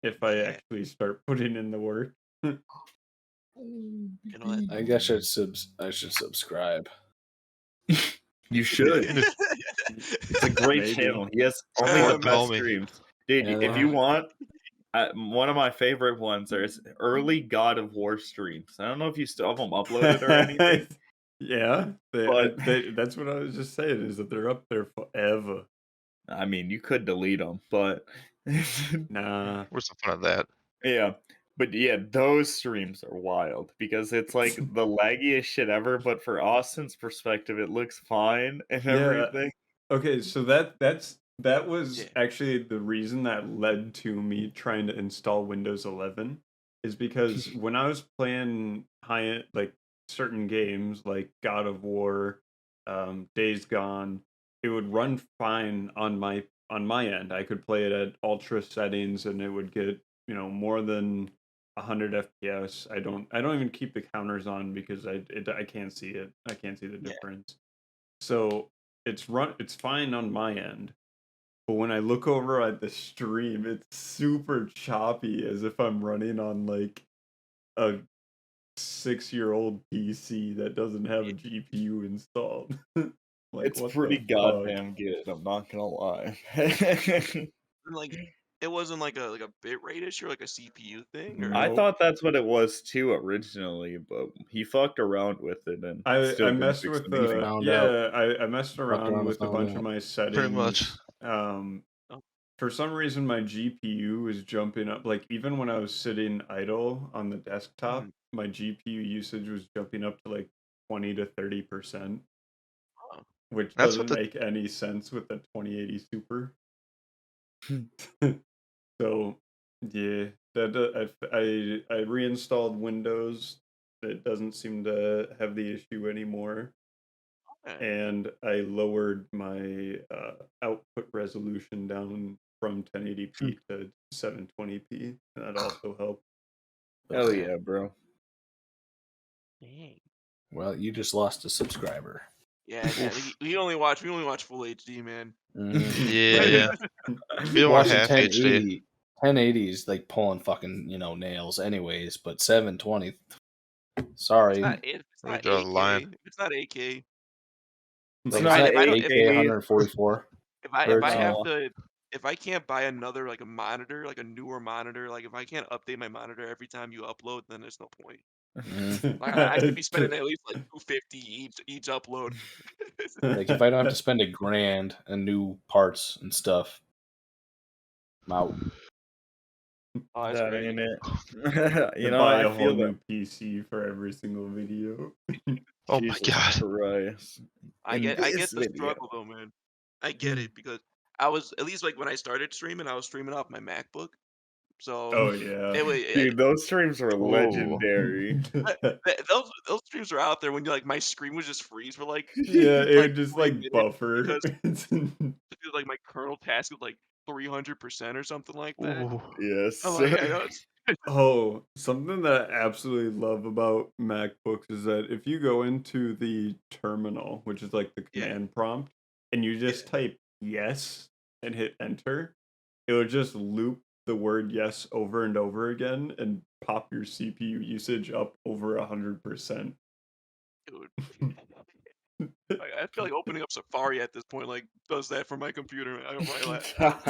if I Yeah. actually start putting in the work. You know that. I guess I should subscribe. You should. It's a great Maybe. channel. He has Only only the with best homie. streams. Dude, Yeah, if they you are. want, one of my favorite ones are his early God of War streams. I don't know if you still have them uploaded or anything, Yeah, but that's what I was just saying, is that they're up there forever. I mean, you could delete them, but Nah. Where's the fun of that? yeah. But yeah, those streams are wild because it's like the laggiest shit ever. But for Austin's perspective, it looks fine and Yeah. everything. Okay, so that was Yeah. actually the reason that led to me trying to install Windows 11, is because when I was playing like certain games like God of War, Days Gone, it would run fine on my end. I could play it at ultra settings and it would get, more than 100 FPS. I don't even keep the counters on because I can't see it. I can't see the Yeah. difference. So it's fine on my end. But when I look over at the stream, it's super choppy, as if I'm running on like a 6-year-old PC that doesn't have a GPU installed. Like, It's what pretty the fuck? goddamn good. I'm not gonna lie. And, like, it wasn't like a bitrate issue or like a CPU thing, or I Nope. thought that's what it was too originally, but he fucked around with it and still I didn't messed fix with anything. Found out. I messed Fucked around around and with a found bunch of out. my Pretty much. settings. oh, For some reason my GPU is jumping up. Like, even when I was sitting idle on the desktop, mhm. my GPU usage was jumping up to like 20 to 30%, Oh. which That's what doesn't the make any sense with the 2080 Super. So yeah, that I reinstalled Windows. It doesn't seem to have the issue anymore, Okay. and I lowered my output resolution down from 1080p to 720p. That also helped. Hell Okay. yeah, bro. Dang. Well, you just lost a subscriber. Yeah, oof. we only watch full HD, man. Mhm. Yeah. We don't want Watching half HD. 1080 is like pulling fucking nails, anyways. But 720, It's sorry, not if it's Where we not draw the line. 8K. If it's not 8K. It's like Like it's not not if I don't 8K 8K. 144 if I hertz. have No. to if I can't buy another like a monitor, like a newer monitor, like if I can't update my monitor every time you upload, then there's no point. Mhm. Like I should be spending at least like 250 each upload. Like if I don't have to spend $1,000 on new parts and stuff, I'm out. Oh, that's That crazy. ain't it. To You know, buy I a whole feel that. new PC for every single video. Oh my Jesus god. Christ. In I this get the video. struggle though, man. I get it because I was at least like when I started streaming, I was streaming off my MacBook. So Oh yeah. it was Dude, those streams were Ooh. legendary. those streams are out there when you like my screen would just freeze for like Yeah, it like would just 3 like minutes buffer. like my kernel task was like 300% or something like that. Ooh. I'm Yes. like, yeah, no, it's Oh, something that I absolutely love about MacBooks is that if you go into the terminal, which is like the yeah, command prompt, and you just type yes and hit enter, it will just loop the word yes over and over again and pop your CPU usage up over 100%. dude. I feel like opening up Safari at this point like does that for my computer my laptop.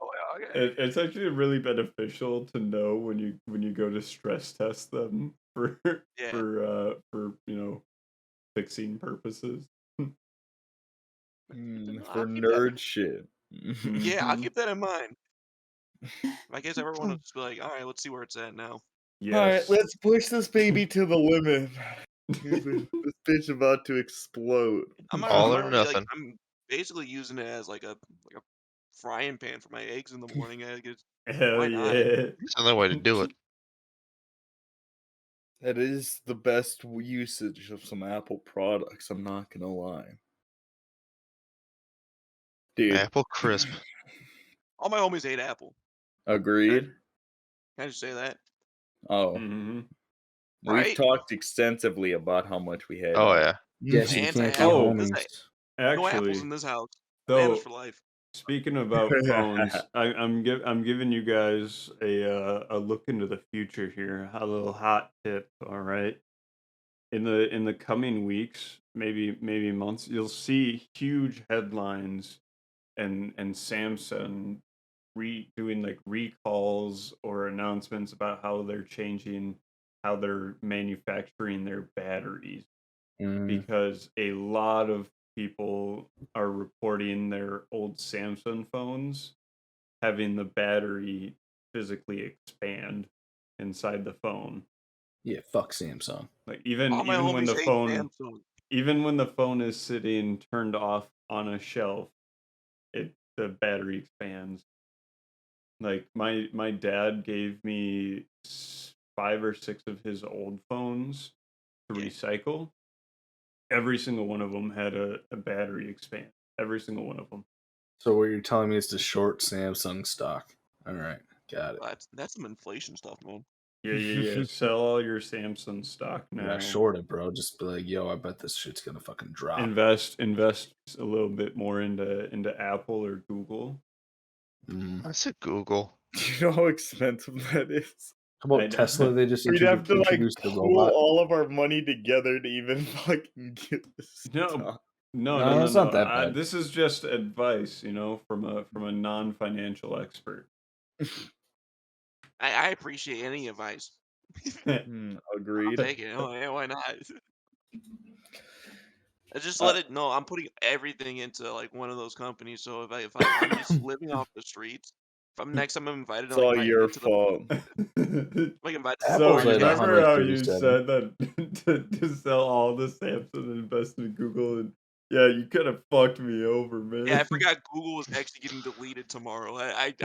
Oh, yeah, okay. It's actually really beneficial to know when you go to stress test them for Yeah. for fixing purposes. For I'll keep that. nerd shit. Yeah, I'll Mhm. keep that in mind. If I guess ever want to just be like, all right, let's see where it's at now. Alright, Yes. let's push this baby to the limit. This bitch about to explode. All I'm or already like nothing. I'm basically using it as like a frying pan for my eggs in the morning. I guess Hell why not? yeah. It's the only way to do it. That is the best usage of some Apple products, I'm not gonna lie. Dude. Apple crisp. All my homies ate apple. Agreed? Can I just say that? Oh. hmm We've Right? talked extensively about how much we hate Oh Apple. yeah. Guess The you can't be anti-apple. Oh, This homies. no apples actually, in this house. Bananas though, for life. speaking about phones, I'm giving you guys a look into the future here. A little hot tip, all right? in the coming weeks, maybe months, you'll see huge headlines and Samsung doing like recalls or announcements about how they're changing how they're manufacturing their batteries, because a lot of people are reporting their old Samsung phones having the battery physically expand inside the phone. Yeah, fuck Samsung. Like All my even when homies the hate phone Samsung. even when the phone is sitting turned off on a shelf, the battery expands. Like my dad gave me 5 or 6 of his old phones to Yeah. recycle. Every single one of them had a battery expand. Every single one of them. So what you're telling me is to short Samsung stock. All right, got it. Well, that's some inflation stuff, man. Yeah. Sell all your Samsung stock Yeah, now. short it, bro. Just be like, yo, I bet this shit's gonna fucking drop. Invest a little bit more into Apple or Google. I said Google. Do you know how expensive that is? How I about know. Tesla? They just We'd have to like introduced the pool robot. all of our money together to even fucking get this. No, No, it's not that bad. This is just advice, from a non-financial expert. I appreciate any advice. I'll Agreed. take it. Oh, yeah, why not? I just let it know I'm putting everything into like one of those companies. So if I'm just living off the streets, if I'm next time I'm invited, It's to, like, all invite your into the fault. like invited to the So Apple's party. like remember how you 137. said that to sell all the Samsung and invest in Google, and yeah, you kind of fucked me over, man. Yeah, I forgot Google was actually getting deleted tomorrow. I did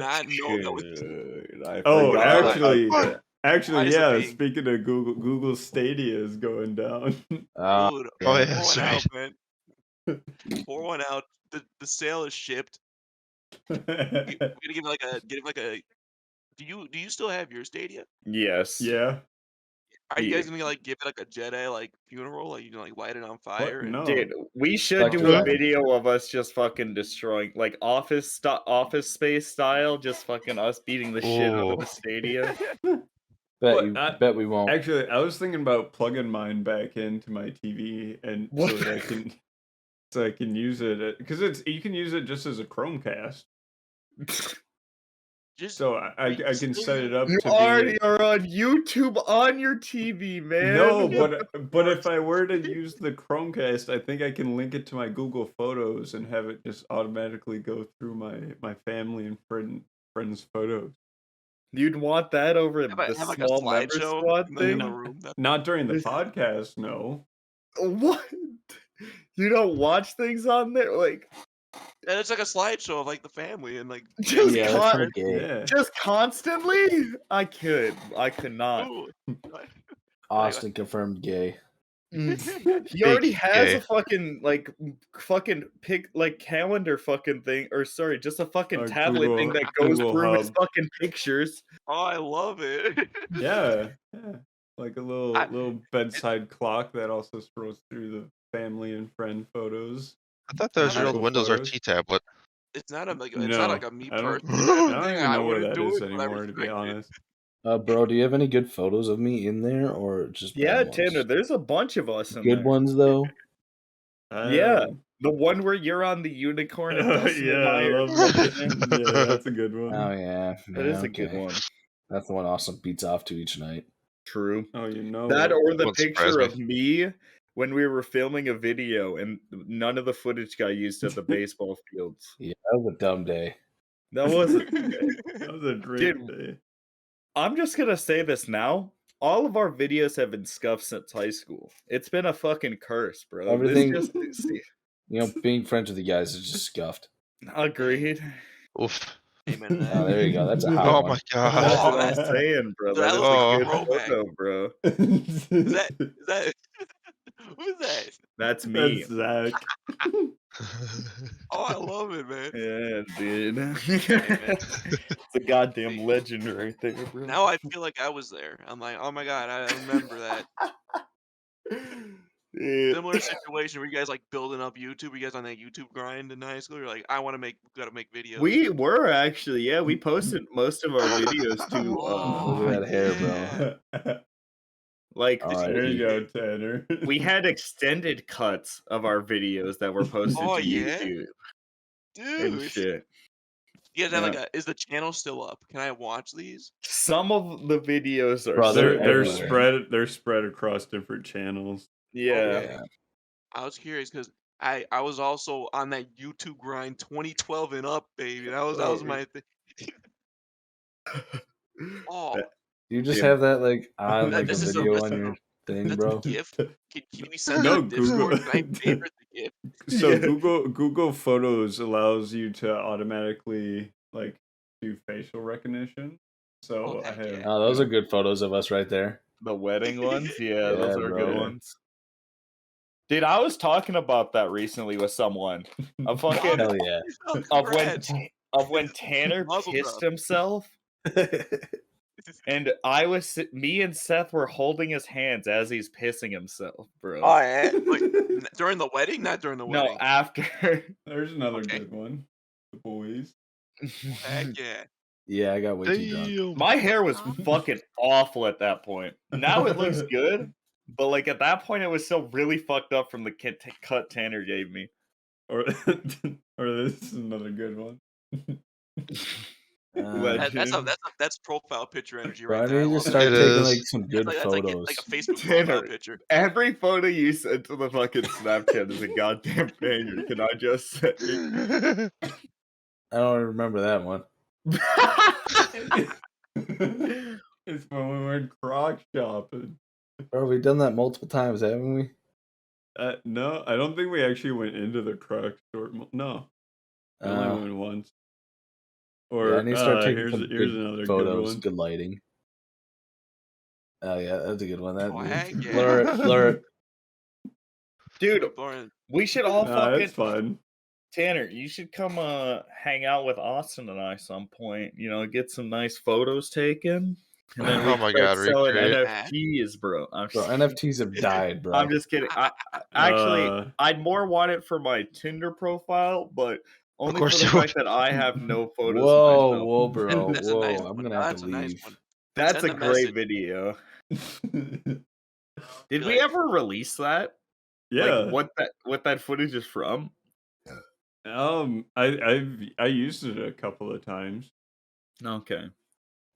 not know that was. Dude, I Oh, forgot about actually, that. Eyes are yeah. being- Speaking of Google Stadia is going down. Dude, Oh pour yeah, one that's out, right. man. Pour one out. The sale is shipped. We're gonna give like a. Do you still have your Stadia? Yes. Yeah. Are you guys Yeah. gonna like give it like a Jedi like funeral? Like you can like light it on What? fire? And... No. Dude, we should Fuck do a yeah. video of us just fucking destroying, like office space style, just fucking us beating the shit out of the Ooh. Stadia. What? Bet we won't. Actually, I was thinking about plugging mine back into my TV, and What? so that I can use it, because you can use it just as a Chromecast. Just So I can set it up You to already be. are on YouTube on your TV, man. No, What the but fuck? if I were to use the Chromecast, I think I can link it to my Google Photos and have it just automatically go through my family and friends' photos. You'd want that over have, the have like a small member slideshow squad in thing? the room. Not during the podcast, no. What? You don't watch things on there? Like, And it's like a slideshow of like the family and like just Yeah, that's kind of gay. Yeah. just constantly? I could not. Ooh. Austin confirmed gay. He already Big has gay. a fucking pick like calendar fucking thing, or sorry, just a fucking A tablet thing Google- that goes Google through his Hub. fucking pictures. Oh, I love it. Yeah. Like a I- little bedside clock that also scrolls through the family and friend photos. I thought that was your old Google Windows Photos. RT tablet. It's not a like No, it's not like a me I don't- personal type I of I don't thing. even I know where wouldn't that do is it, but I anymore, to be respect it. honest. Bro, do you have any good photos of me in there, or just bad Yeah, ones? Tanner, there's a bunch of us in Good there. ones though. Yeah, the one where you're on the unicorn and Dustin and I I are love fucking- that. Yeah, that's a good one. Oh yeah, That is a good okay. one. That's the one Austin beats off to each night. True. Oh, you know That it. or the Wouldn't surprise picture me. of me when we were filming a video and none of the footage got used at the baseball fields. Yeah, that was a dumb day. That wasn't. That was a great day. I'm just gonna say this now. All of our videos have been scuffed since high school. It's been a fucking curse, bro. Everything- This just You know, being friends with you guys is just scuffed. agreed. Oof. Amen to Oh, that. there you go. That's a hot Oh one. my That's god. what I'm saying, bro. That That is looks like a a good throwback. photo, bro. Is that who's that? That's me. That's Zach. Oh, I love it, man. Yeah, dude. man. It's a goddamn legend right there, bro. Now I feel like I was there. I'm like, oh my god, I remember that. Yeah. Similar situation where you guys like building up YouTube. You guys on that YouTube grind in high school. You're like, I want to gotta make videos. We were actually, yeah, we posted most of our videos to Oh, Look at that hair, bro. yeah. Like All right. There you go, Tanner. we had extended cuts of our videos that were posted Oh, to yeah? YouTube and Dude. shit. Yeah, then like, Yeah. is the channel still up? Can I watch these? Some of the videos are Bro, still They're everywhere. they're spread across different channels. Yeah. Okay. I was curious because I was also on that YouTube grind 2012 and up, baby. That was my thing. Oh, That- Do you just Dude, have that like on that, like a this is video this on is your thing, that's a bro? GIF. Can we send No, to Discord? Google. Can I favorite the GIF? So Yeah. Google Photos allows you to automatically like do facial recognition. Oh, So I heck have yeah. Oh, those are good photos of us right there. the wedding ones, yeah, Yeah, those are good bro. ones. Dude, I was talking about that recently with someone. A Oh, fucking Hell yeah. congrats. of when Tanner Muzzle pissed drop. himself, and me and Seth were holding his hands as he's pissing himself, bro. Oh, yeah? Like, during the wedding? Not during the No, wedding. after. There's another Okay. good one. The boys. Heck yeah. Yeah, I got way too drunk. Damn. My hair was fucking awful at that point. Now it looks good, but like at that point, it was still really fucked up from the cut Tanner gave me. Or or this is another good one. Legend. That's profile picture energy Bro, right I there. I need to love start It taking is. like some good that's photos. like a Facebook Tanner. profile picture. Every photo you sent to the fucking Snapchat is a goddamn banger. Can I just say? I don't remember that one. It's when we went croc shopping. Bro, we've done that multiple times, haven't we? No, I don't think we actually went into the croc store. No, we only went once. Or Yeah, I need to start taking here's some here's good another photos, good one. good lighting. Oh yeah, that's a good one. That Oh, heck yeah. blur it, blur it. Dude, Lauren, we should all fucking It's fun. Tanner, you should come hang out with Austin and I some point. You know, get some nice photos taken. And then we Oh my start God, selling recreate. NFTs, bro. I'm Bro, just, NFTs have died, bro. I'm just kidding. Actually, Uh, I'd more want it for my Tinder profile, but only for course the you fact would. that I have no photos Whoa, myself. whoa, bro, that's a nice whoa! I'm one. gonna have That's to a nice leave. one. That's Send a a great message. video. Did Be we like, ever release that? yeah. Like what that footage is from? I used it a couple of times. Okay.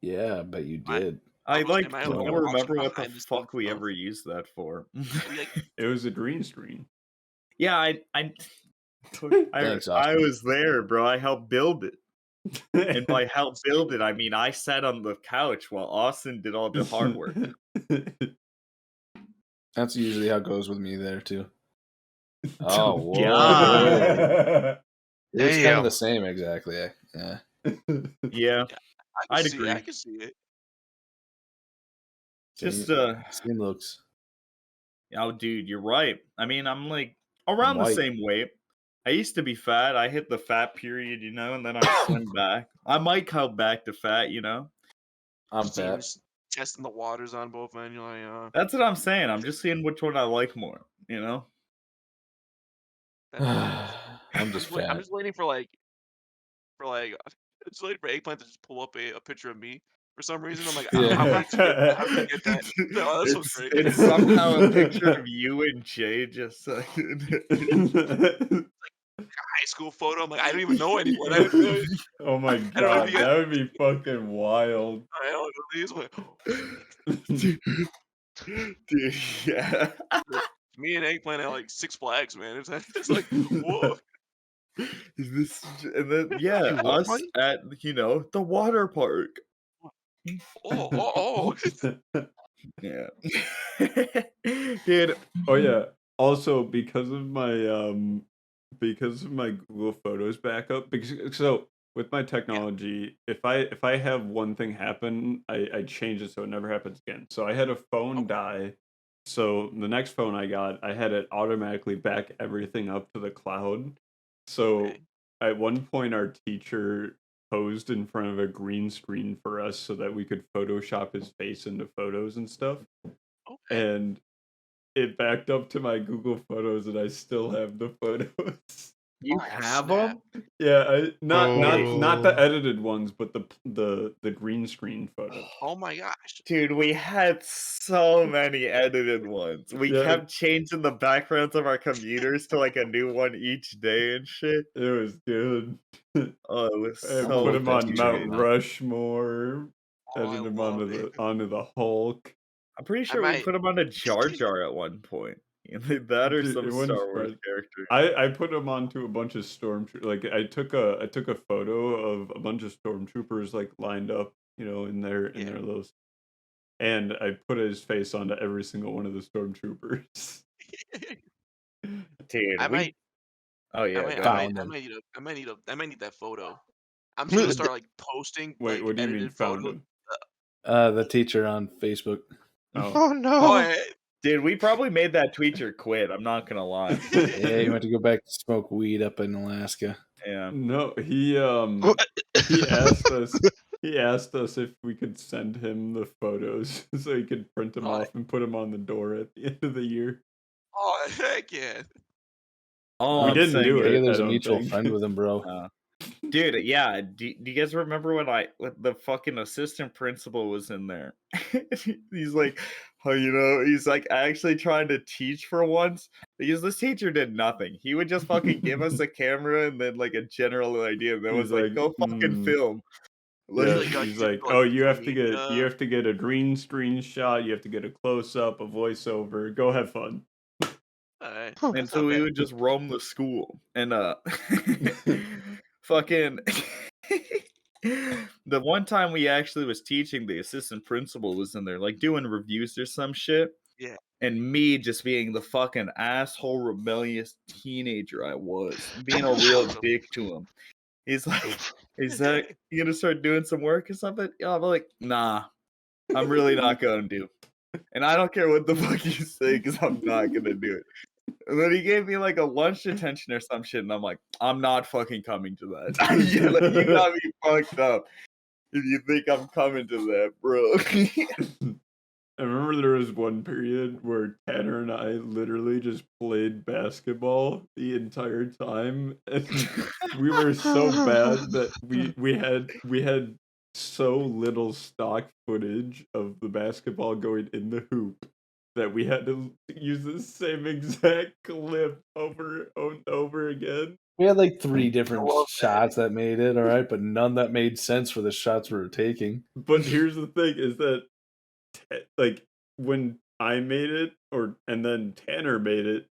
Yeah, I bet you I- did. I was saying, like I don't like watching remember what the behind the scenes fuck we stuff. ever used that for. We, like, It was a green screen. Yeah, I Thanks, Austin. was there, bro. I helped build it. And by help build it, I mean I sat on the couch while Austin did all the hard work. That's usually how it goes with me there too. Oh, whoa! God. It's kind Damn. of the same exactly. Yeah. Yeah. I I'd can see agree. it. I can see it. Just Same looks. oh dude, you're right. I mean, I'm like around the white. same weight. I used to be fat. I hit the fat period, you know, and then I slimmed back. I might come back to fat, you know. I'm Seeing fat. this- testing the waters on both ends. You're like, That's what I'm saying. I'm just seeing which one I like more, you know. I'm just I'm fat. just waiting for like, just waiting for Eggplant to just pull up a picture of me for some reason. I'm like, Yeah. how can I get that? Oh, that's so great. It's somehow a picture of you and Jay just like High school photo. I'm like, I don't even know anyone. I don't know. Oh my I don't know god, if you that would be fucking wild. I don't know these. I'm like, dude, yeah. me and Eggplant at like Six Flags, man. It's like, whoa. Is this and then yeah, Wait, what, us buddy? at the water park. Oh. Yeah. Dude, Oh yeah. Also, because of my Google Photos backup, because so with my technology, if I have one thing happen, I change it so it never happens again. So I had a phone die. So the next phone I got, I had it automatically back everything up to the cloud. So Okay. at one point, our teacher posed in front of a green screen for us so that we could Photoshop his face into photos and stuff. Okay. And it backed up to my Google Photos, and I still have the photos. You Oh, have snap. them? Yeah, not the Oh. edited ones, but the green screen photo. Oh my gosh. Dude, we had so many edited ones. We Yeah. kept changing the backgrounds of our computers to like a new one each day and shit. It was good. Oh, it was I so put him on teacher Mount name up. Rushmore. Oh, I Edited him love it. onto the Hulk. I'm pretty I sure we might. put him on a Jar Jar at one point. Either that or Dude, some it Star was Wars fun. character. I put him onto a bunch of stormtroopers. Like I took a photo of a bunch of stormtroopers like lined up, in their Yeah. little, and I put his face onto every single one of the stormtroopers. Dude, I might. Oh I yeah, might. go I ahead. might. Found I him. might need a. I might need a. I might need that photo. I'm just gonna start like posting Wait, like what do you mean edited found photos. him? The teacher on Facebook. Oh. Oh Oh, no. yeah. Dude, we probably made that teacher quit. I'm not gonna lie. Yeah, he went to go back to smoke weed up in Alaska. Yeah. No, he asked us if we could send him the photos so he could print them Oh, off and put them on the door at the end of the year. oh heck yeah. All We I'm didn't saying do I is, it. think there's I a don't mutual think. friend with him, bro. dude, yeah. Do you guys remember when the fucking assistant principal was in there? He's like, oh, he's like actually trying to teach for once because this teacher did nothing. He would just fucking give us a camera and then like a general idea, and then He's was like, like, go fucking film. Yeah, He's like, he's you like, do, oh, digital you media. have to get a green screen shot. You have to get a close up, a voiceover. Go have fun. Alright, And that's so not we bad. would just roam the school and fucking the one time we actually was teaching, the assistant principal was in there like doing reviews or some shit. Yeah. And me just being the fucking asshole rebellious teenager I was, being a real dick to him. He's like, is that you gonna start doing some work or something? Yeah, I'm like, nah, I'm really not gonna do. And I don't care what the fuck you say, because I'm not gonna do it. And then he gave me like a lunch detention or some shit, and I'm like, I'm not fucking coming to that. You got me fucked up if you think I'm coming to that, bro. I remember there was one period where Tanner and I literally just played basketball the entire time, and we were so bad that we had so little stock footage of the basketball going in the hoop that we had to use the same exact clip over and over again. We had like 3 different love that. shots that made it, all right, but none that made sense for the shots we were taking. But here's the thing: is that like when I made it, and then Tanner made it,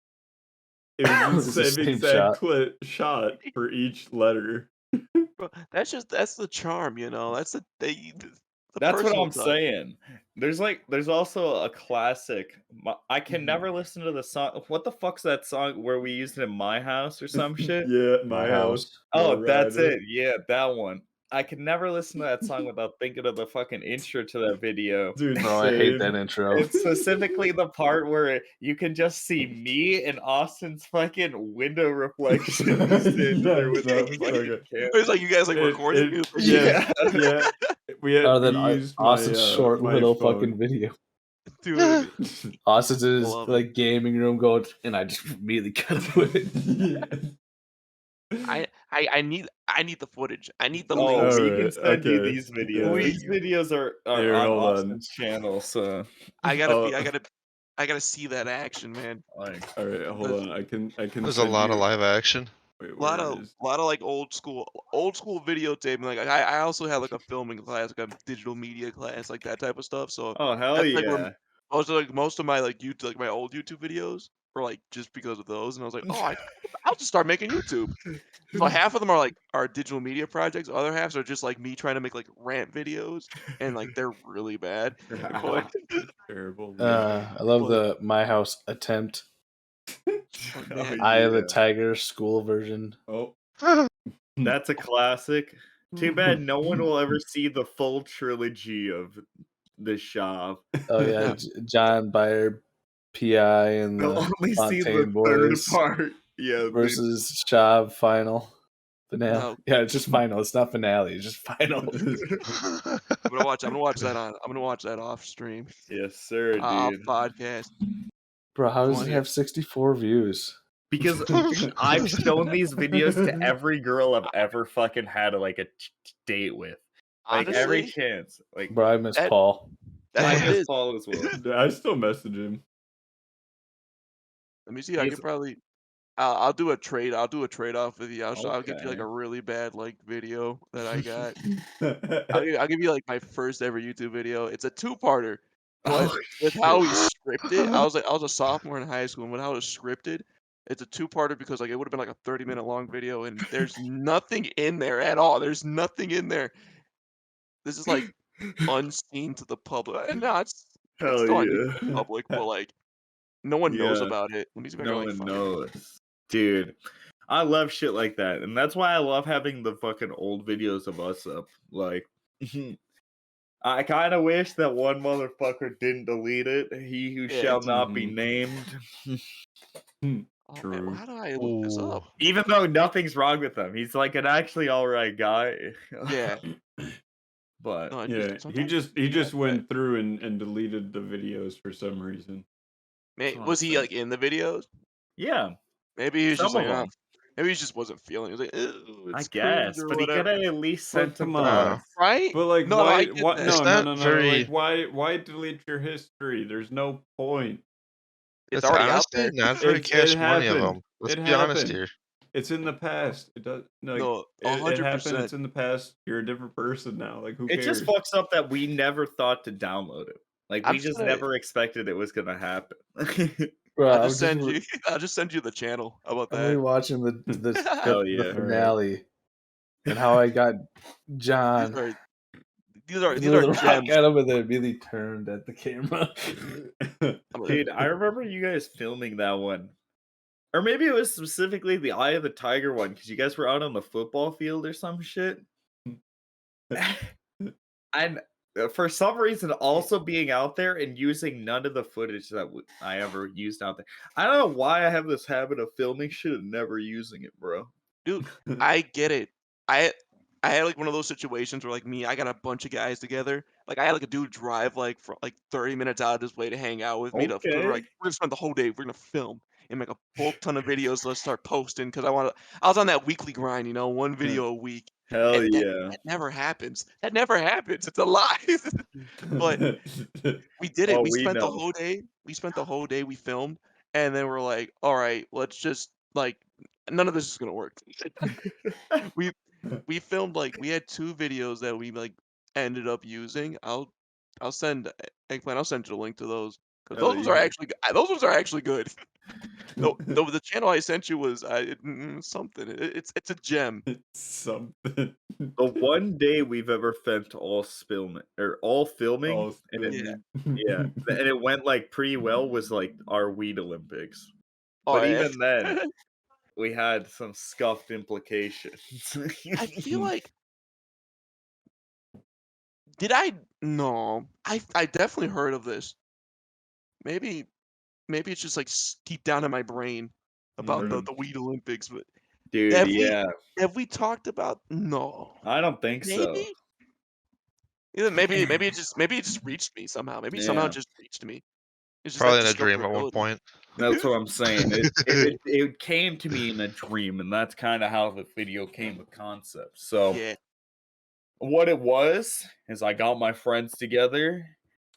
it was It's the the same same exact shot. shot for each letter. Bro, that's the charm, That's the That's what personal I'm touch. saying. There's also a classic. I can Mhm. never listen to the song. What the fuck's that song where we used it in my house or some shit? Yeah, My my house. house. Oh, that's Rider. it. Yeah, that one. I can never listen to that song without thinking of the fucking intro to that video. Dude, Bro, I hate same. that intro. It's specifically the part where you can just see me and Austin's fucking window reflection sitting there with that the was so fucking good. camera. It's like you guys like recorded music. Yes, yeah. We Then used Austin's short my little phone. fucking video. Dude. Austin's in his Love it. like gaming room going, and I just immediately cut away. I need the footage. I need the Oh, links. we can Alright, send you okay. these videos. Yeah. These videos are Here, on hold on. Austin's channel, so I Oh. gotta see that action, man. like All right, hold on. I can. There's a send lot of you- live action. Wait, A where lot it is. of like old school videotaping. Like I also have like a filming class, like a digital media class, like that type of stuff. So oh hell that's like yeah. where most of my like YouTube, like my old YouTube videos were like just because of those. And I was like, I'll just start making YouTube. So half of them are digital media projects. Other halves are just like me trying to make like rant videos, and like they're really bad. But Terrible. I love But- the My House attempt. man, Eye of the yeah. Tiger school version. Oh. That's a classic. Too bad no one will ever see the full trilogy of the Shaw. Oh yeah, John Byer, PI, and They'll the only see the Fontaine third Boys part. Yeah, versus Shav final. Finale. No. Yeah, it's just final. It's not finale. It's just final. I'm gonna watch that off stream. yes, sir, Off dude. podcast. Bro, how does Well, it yeah. have 64 views? because I've shown these videos to every girl I've ever fucking had like a date with. Like every Honestly, chance. Like Bro, I miss that Paul. that's I what it miss is. Paul as well. I still message him. Let me see. I He's could probably. I'll do a trade. I'll do a trade off with you. I'll give you like okay. a really bad like video that I got. That's I'll give you like my first ever YouTube video. It's a two-parter, but Oh with shit. how we scripted, I was a sophomore in high school, and with how it was scripted, it's a two-parter because like it would have been like a 30-minute long video, and there's nothing in there at all. There's nothing in there. This is like unseen to the public. And no, it's Hell still on YouTube yeah. public, but like no one knows Yeah. about it. Let me see if I can No like one find it. knows. Dude. I love shit like that. And that's why I love having the fucking old videos of us up. Like I kind of wish that one motherfucker didn't delete it. He who Yeah. shall not be Mhm. named. Oh man, True. how do I look this Ooh. up? Even though nothing's wrong with him. He's like an actually alright guy. Yeah. But No, I Yeah, sometimes he yeah, just went through and deleted the videos for some reason. was he like in the videos? yeah, Maybe he was just some like, of them. maybe he just wasn't feeling. He was like, "Ew, I it's cringe guess. or But he could whatever." have at least But sent them come to on. us. Right? But like, No, I why? get What? that. It's No, no, not no, no. very. Like, why delete your history? There's no point. It's It's already out honestly there. not very It cash money of happened. them. Let's It be honest happened. here. It's in the past. It does like No, it happened. 100%. It's in the past. You're a different person now. Like, who It just cares? fucks up that we never thought to download it. Like I'm we just just gonna never expected it was gonna happen. Bro, I'll just send you I'll just send you the channel. How about I'm that? rewatching Hell the yeah. finale and how I got These John are these threw are the rock gems. at him and then immediately turned at the camera. Dude, I remember you guys filming that one. Or maybe it was specifically the Eye of the Tiger one, because you guys were out on the football field or some shit. And for some reason, also being out there and using none of the footage that I ever used out there. I don't know why I have this habit of filming shit and never using it, bro. Dude, I get it. I had like one of those situations where like I got a bunch of guys together. Like I had like a dude drive like for like 30 minutes out of his way to hang out with me to because we're Okay. like we're gonna spend the whole day, we're gonna film and make a bulk ton of videos. Let's start posting because I was on that weekly grind, one video a week. Hell And yeah. that never happens. That never happens. It's a lie. But we did it. Oh, We we spent the know. whole day. We spent the whole day. We filmed, and then we're like, all right, let's just like none of this is gonna work. we we filmed like we had two videos that we like ended up using. I'll send Eggplant. I'll send you the link to those because Hell those ones are yeah. actually those ones are actually good. The channel I sent you was something. It's a gem. Something. The one day we've ever spent all filming, All and it, Yeah. yeah, and it went like pretty well was like our Weed Olympics. Oh, But yeah. even then, we had some scuffed implications. I feel like did I no I definitely heard of this. Maybe it's just like deep down in my brain about Mhm. the Weed Olympics, but Dude, have yeah, we talked about no. I don't think so. Maybe? Maybe it just reached me somehow. Maybe somehow it Yeah, just reached me. It's just that Probably in a dream at one discoverability. point. that's what I'm saying. It came to me in a dream, and that's kind of how the video came with concept. So Yeah, what it was is I got my friends together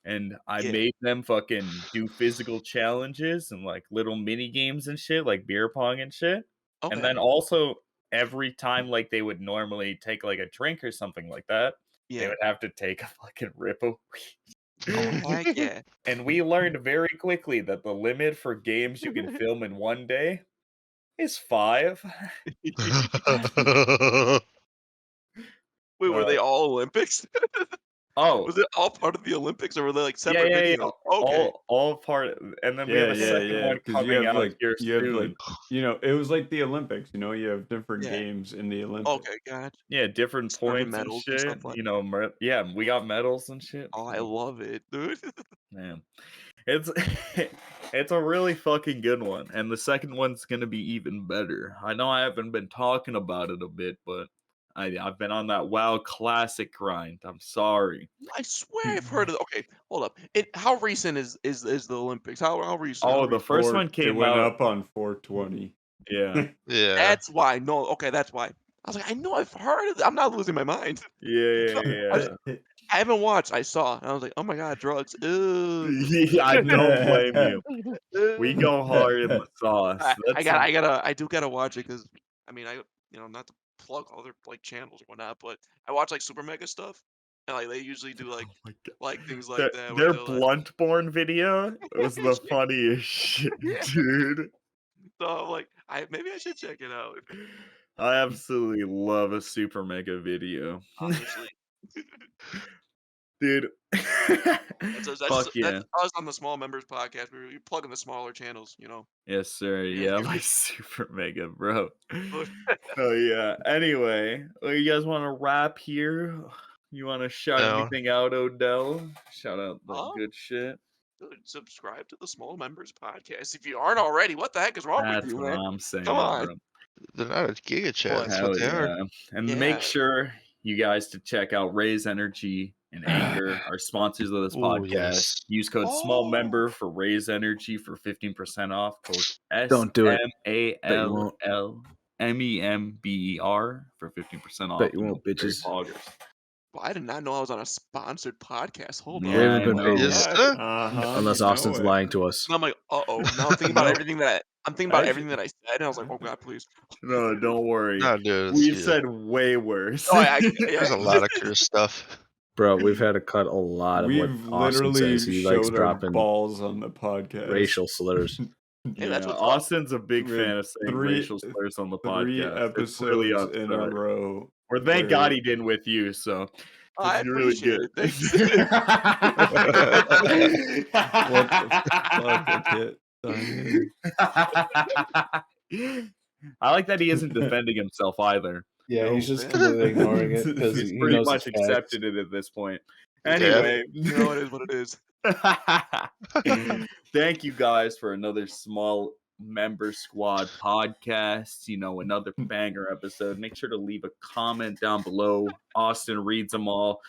and I yeah. made them fucking do physical challenges and like little mini games and shit, like beer pong and shit. And Okay. then also every time like they would normally take like a drink or something like that, they Yeah. would have to take a fucking rip of Oh, weed. heck yeah. And we learned very quickly that the limit for games you can film in one day is 5. Wait, were Uh, they all Olympics? oh, Was it all part of the Olympics, or were they like yeah, separate yeah, yeah. videos? Okay. All part, and then we have Yeah, a yeah, second yeah. one Because coming out here you have like soon. it was like the Olympics. You have different Yeah. games in the Olympics. Okay, gotcha. Yeah, different Certain points and medals and shit. stuff like. Yeah, we got medals and shit. Oh, I love it, dude. Man, it's it's a really fucking good one, and the second one's gonna be even better. I know I haven't been talking about it a bit, but I've been on that WoW Classic grind. I'm sorry. I swear I've heard of. Okay, hold up. How recent is the Olympics? How recent? Oh, the first one It came went out. up on 420. Yeah. Yeah. That's why. No, okay, that's why. I was like, I know I've heard of it. I'm not losing my mind. Yeah. I haven't watched. I saw. And I was like, oh my god, drugs. Ooh. Yeah, I don't blame you. We go hard in the sauce. I do gotta watch it because I mean not to plug other like channels or whatnot, but I watch like Super Mega stuff, and like they usually do Oh my God. like things like that where Their they're like, Bluntborn video was the funniest shit, yeah. dude. So I'm like, maybe I should check it out. I absolutely love a Super Mega video. Honestly, Dude. Fuck yeah. that's us on the small members podcast. We plug in the smaller channels, you know. Yes, sir. Yeah, like Super Mega, bro. But- So yeah. Anyway, you guys want to wrap here? You want to shout No. anything out, Odell? Shout out the Huh? good shit. Dude, subscribe to the small members podcast if you aren't already. What the heck is wrong with That's you, what man? I'm saying, Come on. bro. They're not a Giga Chat. Boy, That's Hell what they are. yeah. And Yeah. make sure you guys to check out Raise Energy and Anchor, our sponsors of this Ooh, podcast. yes. Use code small Oh. member for Raise Energy for 15% off. Code Don't do it. SMALLMEMBER for 15% off. Bet you and won't, those very bitches. poggers. Well, I did not know I was on a sponsored podcast. Hold Yeah, on. We haven't I been know. paid Yes, yet. sir. Unless Austin's lying to us. And I'm like, uh-oh. Now I'm thinking about No. everything that I said, and I was like, oh god, please. No, don't worry. No, dude. We've said way worse. Oh, There's a lot of Chris stuff. Bro, we've had to cut a lot of what We've Austin literally says. He likes showed our dropping balls on the podcast. racial slurs. Hey, that's Yeah, what's up. Austin's a big We fan had of saying three- racial slurs on the 3 podcast. It's really episodes in a upsetting. row. Or thank where- God he didn't with you, so Oh, I it's really appreciate good. it. Thanks. What the fuck? I can't sign I like that he isn't defending himself either. Yeah, No, he's just man. completely ignoring it because He's he pretty knows much the facts. accepted it at this point. Yeah. Anyway, You know, it is what it is. thank you guys for another small member squad podcast. You know, another banger episode. Make sure to leave a comment down below. Austin reads them all.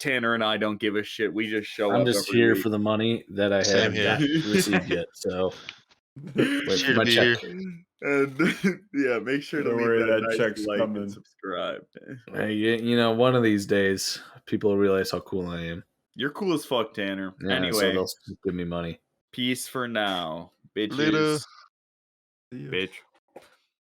Tanner and I don't give a shit. We just show up. I'm just every here week. for the money that I Same haven't here. gotten received yet. So wait Cheer for to my be check. here. And yeah, make sure to Don't leave worry, that, that nice check's like coming. and subscribe. Hey, you know, one of these days, people will realize how cool I am. You're cool as fuck, Tanner. Yeah, so Anyway, they'll give me money. peace for now, bitches. Later. See ya. Bitch.